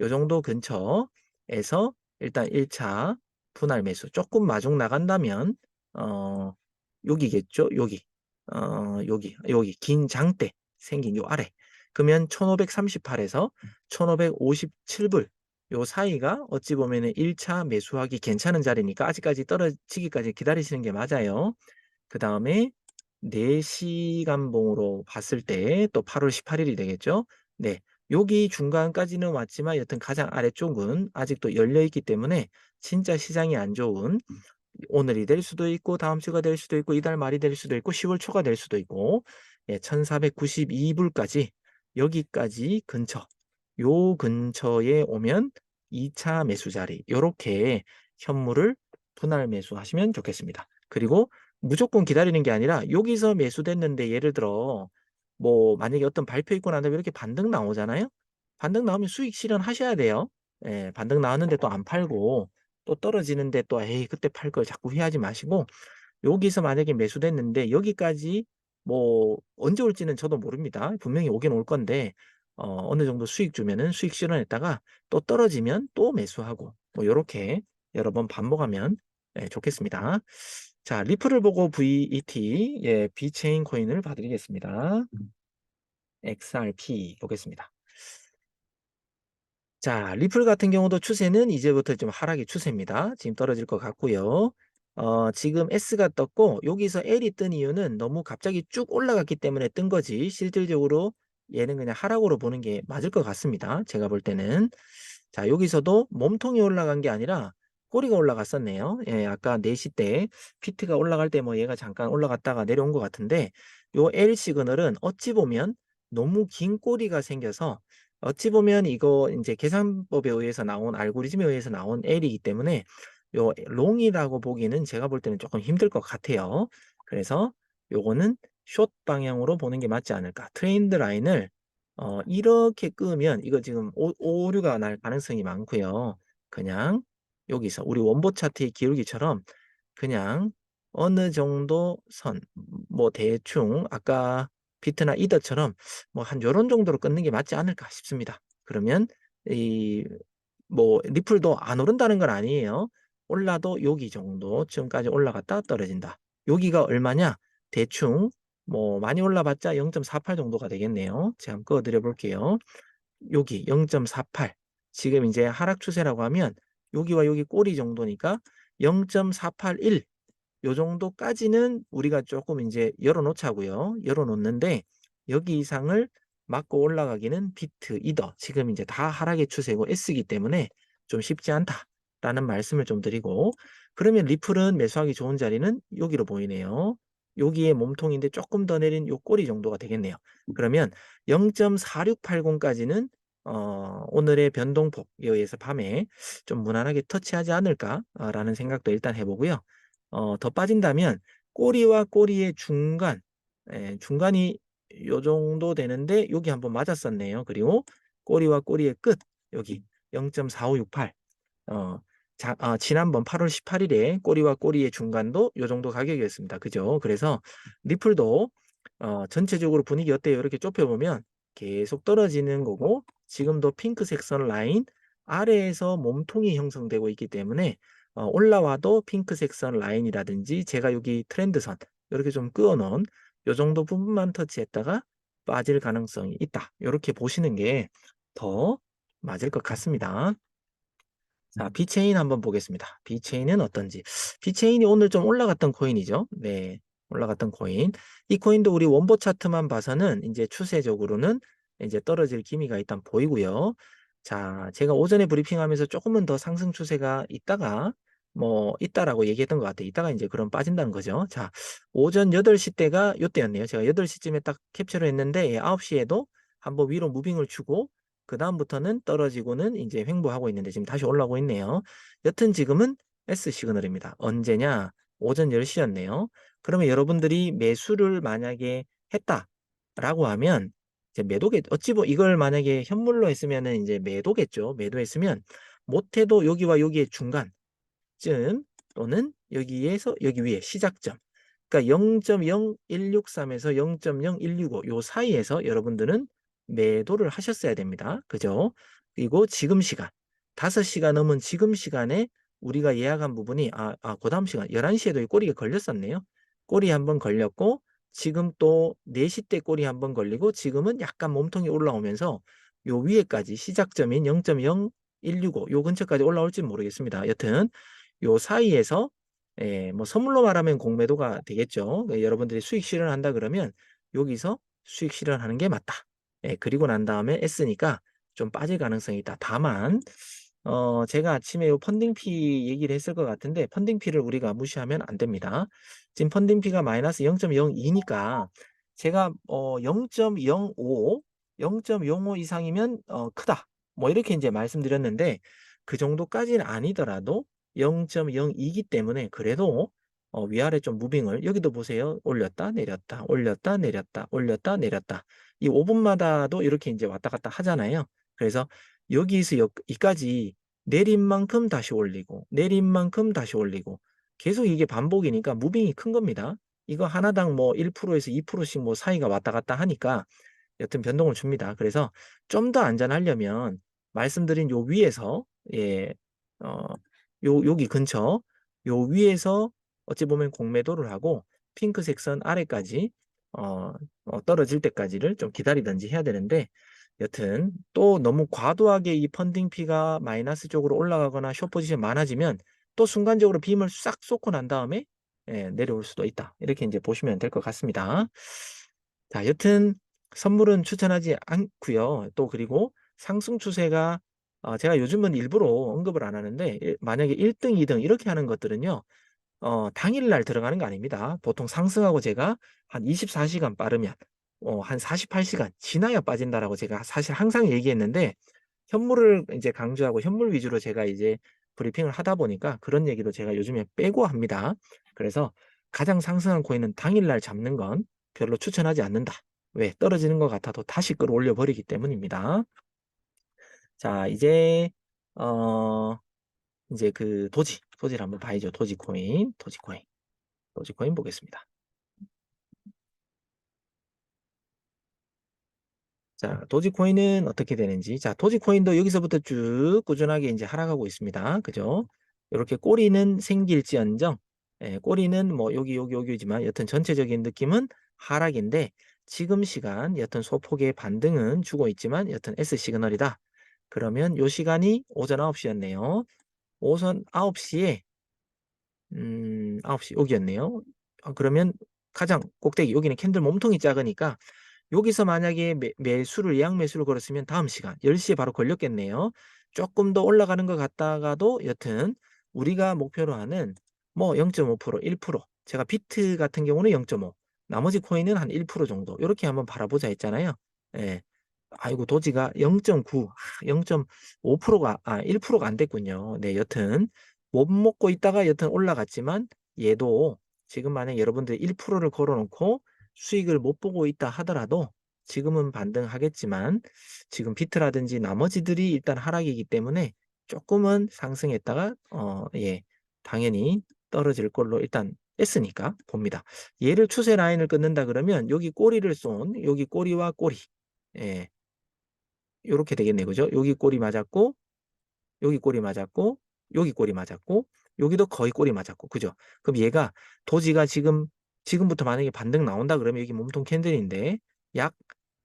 요 정도 근처에서 일단 1차 분할 매수 조금 마중 나간다면 여기겠죠. 여기 긴 장대 생긴 요 아래 그러면 1538에서 1557불 요 사이가 어찌 보면은 1차 매수하기 괜찮은 자리니까 아직까지 떨어지기까지 기다리시는 게 맞아요. 그 다음에 4시간봉으로 봤을 때 또 8월 18일이 되겠죠. 네, 여기 중간까지는 왔지만 여튼 가장 아래쪽은 아직도 열려있기 때문에 진짜 시장이 안 좋은 오늘이 될 수도 있고 다음 주가 될 수도 있고 이달 말이 될 수도 있고 10월 초가 될 수도 있고 예, 1492불까지 여기까지 근처 요 근처에 오면 2차 매수 자리 요렇게 현물을 분할 매수하시면 좋겠습니다. 그리고 무조건 기다리는 게 아니라 여기서 매수됐는데 예를 들어 뭐 만약에 어떤 발표 있고 난 다음에 이렇게 반등 나오잖아요. 반등 나오면 수익 실현하셔야 돼요. 예, 반등 나왔는데 또 안 팔고 또 떨어지는데 또 에이 그때 팔 걸 자꾸 후회하지 마시고 여기서 만약에 매수됐는데 여기까지 뭐 언제 올지는 저도 모릅니다. 분명히 오긴 올 건데 어느 정도 수익 주면은 수익 실현했다가 또 떨어지면 또 매수하고 뭐 요렇게 여러 번 반복하면 예, 좋겠습니다. 자, 리플을 보고 VET 예, 비체인 코인을 봐드리겠습니다. XRP 보겠습니다. 자, 리플 같은 경우도 추세는 이제부터 좀 하락의 추세입니다. 지금 떨어질 것 같고요. 지금 S가 떴고 여기서 L이 뜬 이유는 너무 갑자기 쭉 올라갔기 때문에 뜬 거지 실질적으로 얘는 그냥 하락으로 보는 게 맞을 것 같습니다. 제가 볼 때는. 자, 여기서도 몸통이 올라간 게 아니라 꼬리가 올라갔었네요. 예, 아까 4시 때 피트가 올라갈 때 뭐 얘가 잠깐 올라갔다가 내려온 것 같은데 요 L 시그널은 어찌 보면 너무 긴 꼬리가 생겨서 어찌 보면 이거 이제 계산법에 의해서 나온 알고리즘에 의해서 나온 L이기 때문에 요 롱이라고 보기는 제가 볼 때는 조금 힘들 것 같아요. 그래서 요거는 숏 방향으로 보는 게 맞지 않을까. 트렌드 라인을 이렇게 끄면 이거 지금 오류가 날 가능성이 많고요. 그냥 여기서 우리 원보 차트의 기울기처럼 그냥 어느 정도 선, 뭐 대충 아까 비트나 이더처럼 뭐 한 요런 정도로 끊는 게 맞지 않을까 싶습니다. 그러면 이 뭐 리플도 안 오른다는 건 아니에요. 올라도 여기 정도쯤까지 올라갔다 떨어진다. 여기가 얼마냐? 대충 뭐 많이 올라봤자 0.48 정도가 되겠네요. 제가 한번 꺼드려 볼게요. 여기 0.48. 지금 이제 하락 추세라고 하면 여기와 여기 꼬리 정도니까 0.481. 요 정도까지는 우리가 조금 이제 열어놓자고요. 열어놓는데 여기 이상을 맞고 올라가기는 비트, 이더 지금 이제 다 하락의 추세고 S이기 때문에 좀 쉽지 않다라는 말씀을 좀 드리고 그러면 리플은 매수하기 좋은 자리는 여기로 보이네요. 여기에 몸통인데 조금 더 내린 요 꼬리 정도가 되겠네요. 그러면 0.4680까지는 오늘의 변동폭에 의해서 밤에 좀 무난하게 터치하지 않을까라는 생각도 일단 해보고요. 더 빠진다면 꼬리와 꼬리의 중간, 중간이 요 정도 되는데 여기 한번 맞았었네요. 그리고 꼬리와 꼬리의 끝 여기 0.4568. 지난번 8월 18일에 꼬리와 꼬리의 중간도 요 정도 가격이었습니다. 그죠? 그래서 리플도 전체적으로 분위기 어때요? 이렇게 좁혀보면 계속 떨어지는 거고 지금도 핑크색 선 라인 아래에서 몸통이 형성되고 있기 때문에 올라와도 핑크색 선 라인이라든지 제가 여기 트렌드선 이렇게 좀 그어놓은 요 정도 부분만 터치했다가 빠질 가능성이 있다. 이렇게 보시는 게 더 맞을 것 같습니다. 자, 비체인 한번 보겠습니다. 비체인은 어떤지. 비체인이 오늘 좀 올라갔던 코인이죠. 네, 올라갔던 코인. 이 코인도 우리 원보 차트만 봐서는 이제 추세적으로는 이제 떨어질 기미가 일단 보이고요. 자, 제가 오전에 브리핑하면서 조금은 더 상승 추세가 있다가 뭐 있다라고 얘기했던 것 같아요. 이따가 이제 그럼 빠진다는 거죠. 자, 오전 8시 때가 요때였네요. 제가 8시쯤에 딱 캡처를 했는데 9시에도 한번 위로 무빙을 주고 그 다음부터는 떨어지고는 이제 횡보하고 있는데 지금 다시 올라오고 있네요. 여튼 지금은 S 시그널입니다. 언제냐? 오전 10시였네요. 그러면 여러분들이 매수를 만약에 했다라고 하면 이제 매도겠 어찌 보 이걸 만약에 현물로 했으면은 이제 매도겠죠. 매도했으면 못해도 여기와 여기의 중간쯤 또는 여기에서 여기 위에 시작점. 그러니까 0.0163에서 0.0165 요 사이에서 여러분들은 매도를 하셨어야 됩니다. 그죠? 그리고 지금 시간 5시가 넘은 지금 시간에 우리가 예약한 부분이 그 다음 시간 11시에도 이 꼬리가 걸렸었네요. 꼬리 한번 걸렸고 지금 또 4시 때 꼬리 한번 걸리고 지금은 약간 몸통이 올라오면서 요 위에까지 시작점인 0.0165 요 근처까지 올라올지 모르겠습니다. 여튼 요 사이에서 뭐 선물로 말하면 공매도가 되겠죠. 여러분들이 수익 실현한다 그러면 여기서 수익 실현하는 게 맞다. 그리고 난 다음에 S니까 좀 빠질 가능성이 있다. 다만 제가 아침에 요 펀딩피 얘기를 했을 것 같은데 펀딩피를 우리가 무시하면 안 됩니다. 지금 펀딩피가 마이너스 0.02니까 제가 0.05, 0.05 이상이면 크다. 뭐 이렇게 이제 말씀드렸는데 그 정도까지는 아니더라도 0.02이기 때문에 그래도 위아래 좀 무빙을 여기도 보세요. 올렸다 내렸다 올렸다 내렸다 올렸다 내렸다 이 5분마다도 이렇게 이제 왔다 갔다 하잖아요. 그래서 여기서 여기까지 내린 만큼 다시 올리고 내린 만큼 다시 올리고 계속 이게 반복이니까 무빙이 큰 겁니다. 이거 하나당 뭐 1%에서 2%씩 뭐 사이가 왔다 갔다 하니까 여튼 변동을 줍니다. 그래서 좀 더 안전하려면 말씀드린 요 위에서 어, 여기 근처 요 위에서 어찌 보면 공매도를 하고 핑크색 선 아래까지 떨어질 때까지를 좀 기다리든지 해야 되는데 여튼 또 너무 과도하게 이 펀딩피가 마이너스 쪽으로 올라가거나 숏 포지션 많아지면 또 순간적으로 빔을 싹 쏟고 난 다음에 내려올 수도 있다. 이렇게 이제 보시면 될 것 같습니다. 자, 여튼 선물은 추천하지 않고요. 또 그리고 상승 추세가 제가 요즘은 일부러 언급을 안 하는데 만약에 1등, 2등 이렇게 하는 것들은요. 당일날 들어가는 거 아닙니다. 보통 상승하고 제가 한 24시간 빠르면 한 48시간 지나야 빠진다라고 제가 사실 항상 얘기했는데 현물을 이제 강조하고 현물 위주로 제가 이제 브리핑을 하다 보니까 그런 얘기도 제가 요즘에 빼고 합니다. 그래서 가장 상승한 코인은 당일날 잡는 건 별로 추천하지 않는다. 왜? 떨어지는 것 같아도 다시 끌어올려 버리기 때문입니다. 자, 이제 그 도지를 한번 봐야죠. 도지코인 보겠습니다. 자, 도지코인은 어떻게 되는지. 자, 도지코인도 여기서부터 쭉 꾸준하게 이제 하락하고 있습니다. 그죠? 이렇게 꼬리는 생길지언정, 꼬리는 뭐 여기지만 여튼 전체적인 느낌은 하락인데 지금 시간 여튼 소폭의 반등은 주고 있지만 여튼 S 시그널이다. 그러면 요 시간이 오전 9시였네요. 오전 9시에 9시 여기였네요. 그러면 가장 꼭대기 여기는 캔들 몸통이 작으니까 여기서 만약에 매수를 예약 매수를 걸었으면 다음 시간 10시에 바로 걸렸겠네요. 조금 더 올라가는 것 같다가도 여튼 우리가 목표로 하는 뭐 0.5%, 1% 제가 비트 같은 경우는 0.5, 나머지 코인은 한 1% 정도 이렇게 한번 바라보자 했잖아요. 예. 아이고 도지가 0.9, 0.5%가 1%가 안 됐군요. 네, 여튼 못 먹고 있다가 여튼 올라갔지만 얘도 지금 만약 여러분들이 1%를 걸어놓고 수익을 못 보고 있다 하더라도 지금은 반등하겠지만 지금 비트라든지 나머지들이 일단 하락이기 때문에 조금은 상승했다가 예, 당연히 떨어질 걸로 일단 했으니까 봅니다. 얘를 추세 라인을 끊는다 그러면 여기 꼬리를 쏜 여기 꼬리와 꼬리, 예, 요렇게 되겠네. 그죠? 여기 꼬리 맞았고, 여기 꼬리 맞았고, 여기 꼬리 맞았고, 여기도 거의 꼬리 맞았고. 그죠? 그럼 얘가 도지가 지금부터 만약에 반등 나온다 그러면 여기 몸통 캔들인데 약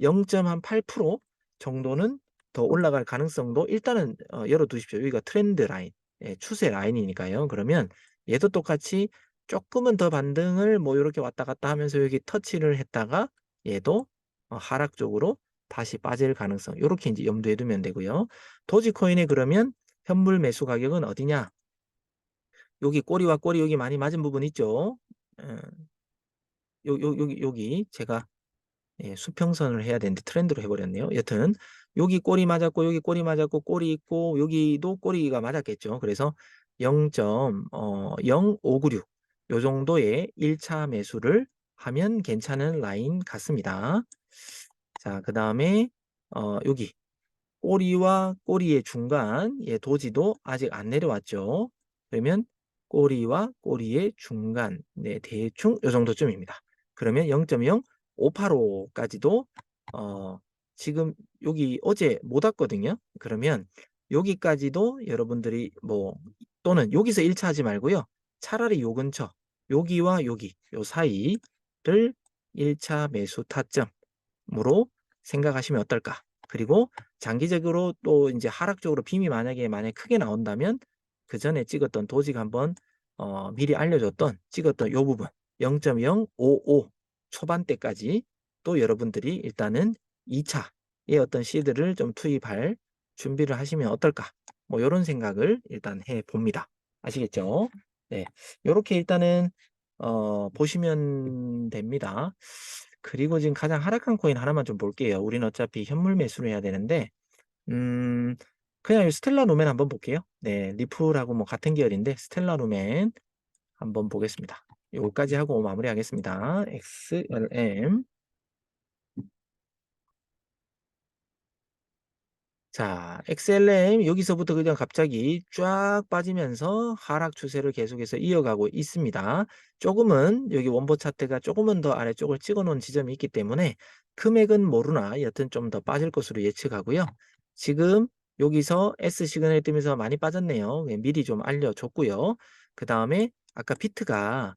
0.8% 정도는 더 올라갈 가능성도 일단은 열어두십시오. 여기가 트렌드 라인, 예, 추세 라인이니까요. 그러면 얘도 똑같이 조금은 더 반등을 뭐 이렇게 왔다 갔다 하면서 여기 터치를 했다가 얘도 하락 쪽으로 다시 빠질 가능성 요렇게 이제 염두에 두면 되고요. 도지코인에 그러면 현물 매수 가격은 어디냐? 여기 꼬리와 꼬리 여기 많이 맞은 부분 있죠? 어, 여기 제가 예, 수평선을 해야 되는데 트렌드로 해버렸네요. 여튼 여기 꼬리 맞았고 여기 꼬리 맞았고 꼬리 있고 여기도 꼬리가 맞았겠죠. 그래서 0.0596 요 정도의 1차 매수를 하면 괜찮은 라인 같습니다. 자, 그 다음에 여기 꼬리와 꼬리의 중간, 예, 도지도 아직 안 내려왔죠. 그러면 꼬리와 꼬리의 중간, 네, 대충 요 정도쯤입니다. 그러면 0.0585까지도 지금 여기 어제 못 왔거든요. 그러면 여기까지도 여러분들이 뭐 또는 여기서 1차 하지 말고요. 차라리 요 근처, 여기와 여기 요 사이를 1차 매수 타점으로 생각하시면 어떨까? 그리고 장기적으로 또 이제 하락적으로 빔이 만약에 크게 나온다면 그 전에 찍었던 도직 한번 미리 알려줬던 찍었던 요 부분 0.055 초반대까지 또 여러분들이 일단은 2차의 어떤 시드를 좀 투입할 준비를 하시면 어떨까? 뭐 요런 생각을 일단 해 봅니다. 아시겠죠? 네. 요렇게 일단은 보시면 됩니다. 그리고 지금 가장 하락한 코인 하나만 좀 볼게요. 우리는 어차피 현물 매수를 해야 되는데 음 그냥 이 스텔라 루멘 한번 볼게요. 네, 리플하고 뭐 같은 계열인데 스텔라 루멘 한번 보겠습니다. 요거까지 하고 마무리하겠습니다. XLM. 자, XLM 여기서부터 그냥 갑자기 쫙 빠지면서 하락 추세를 계속해서 이어가고 있습니다. 조금은 여기 원보 차트가 조금은 더 아래쪽을 찍어 놓은 지점이 있기 때문에 금액은 모르나 여튼 좀 더 빠질 것으로 예측하고요. 지금 여기서 S 시그널 뜨면서 많이 빠졌네요. 예, 미리 좀 알려줬고요. 그 다음에 아까 비트가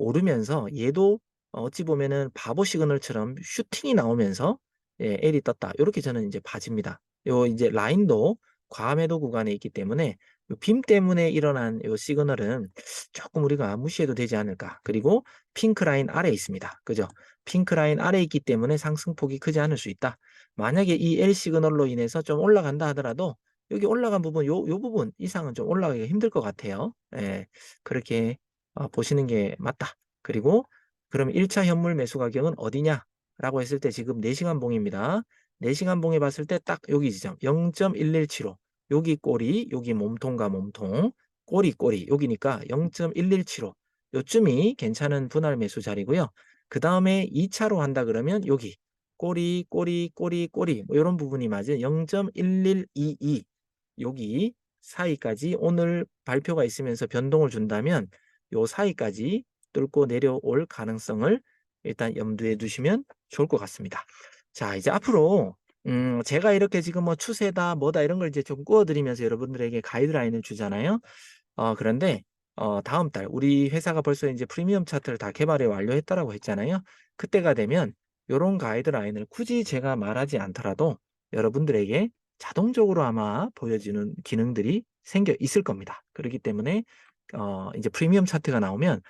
오르면서 얘도 어찌 보면은 바보 시그널처럼 슈팅이 나오면서 예, L이 떴다. 이렇게 저는 이제 봐집니다. 요 이제 라인도 과매도 구간에 있기 때문에 요빔 때문에 일어난 요 시그널은 조금 우리가 무시해도 되지 않을까. 그리고 핑크 라인 아래에 있습니다. 그죠? 핑크 라인 아래에 있기 때문에 상승폭이 크지 않을 수 있다. 만약에 이 L 시그널로 인해서 좀 올라간다 하더라도 여기 올라간 부분 요 부분 이상은 좀 올라가기가 힘들 것 같아요. 예, 그렇게 보시는 게 맞다. 그리고 그럼 1차 현물 매수 가격은 어디냐라고 했을 때 지금 4시간 봉입니다. 4시간 봉에 봤을 때 딱 여기 지점 0.117호 여기 꼬리 여기 몸통과 몸통 꼬리 꼬리 여기니까 0.117호 요쯤이 괜찮은 분할 매수 자리고요. 그 다음에 2차로 한다 그러면 여기 꼬리 꼬리 꼬리 꼬리 뭐 이런 부분이 맞은 0.1122 여기 사이까지 오늘 발표가 있으면서 변동을 준다면 요 사이까지 뚫고 내려올 가능성을 일단 염두에 두시면 좋을 것 같습니다. 자, 이제 앞으로 제가 이렇게 지금 뭐 추세다 뭐다 이런 걸 이제 좀 구워 드리면서 여러분들에게 가이드라인을 주잖아요. 그런데 다음 달 우리 회사가 벌써 이제 프리미엄 차트를 다 개발해 완료했다라고 했잖아요. 그때가 되면 요런 가이드라인을 굳이 제가 말하지 않더라도 여러분들에게 자동적으로 아마 보여지는 기능들이 생겨 있을 겁니다. 그렇기 때문에 이제 프리미엄 차트가 나오면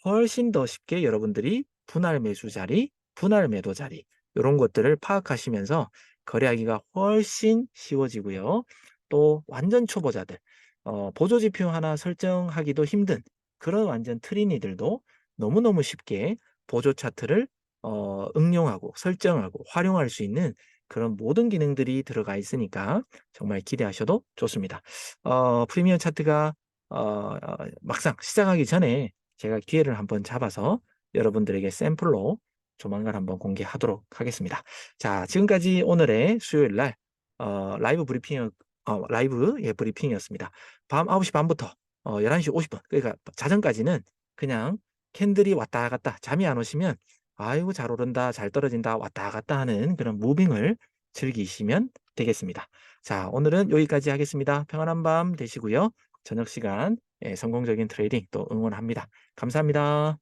훨씬 더 쉽게 여러분들이 분할 매수 자리, 분할 매도 자리 요런 것들을 파악하시면서 거래하기가 훨씬 쉬워지고요. 또 완전 초보자들 보조 지표 하나 설정하기도 힘든 그런 완전 트리니들도 너무너무 쉽게 보조 차트를 응용하고 설정하고 활용할 수 있는 그런 모든 기능들이 들어가 있으니까 정말 기대하셔도 좋습니다. 프리미엄 차트가 막상 시작하기 전에 제가 기회를 한번 잡아서 여러분들에게 샘플로 조만간 한번 공개하도록 하겠습니다. 자, 지금까지 오늘의 수요일 날 라이브 브리핑 라이브 브리핑이었습니다. 밤 9시 반부터 11시 50분, 그러니까 자정까지는 그냥 캔들이 왔다 갔다 잠이 안 오시면 아이고 잘 오른다 잘 떨어진다 왔다 갔다 하는 그런 무빙을 즐기시면 되겠습니다. 자, 오늘은 여기까지 하겠습니다. 평안한 밤 되시고요. 저녁 시간 성공적인 트레이딩 또 응원합니다. 감사합니다.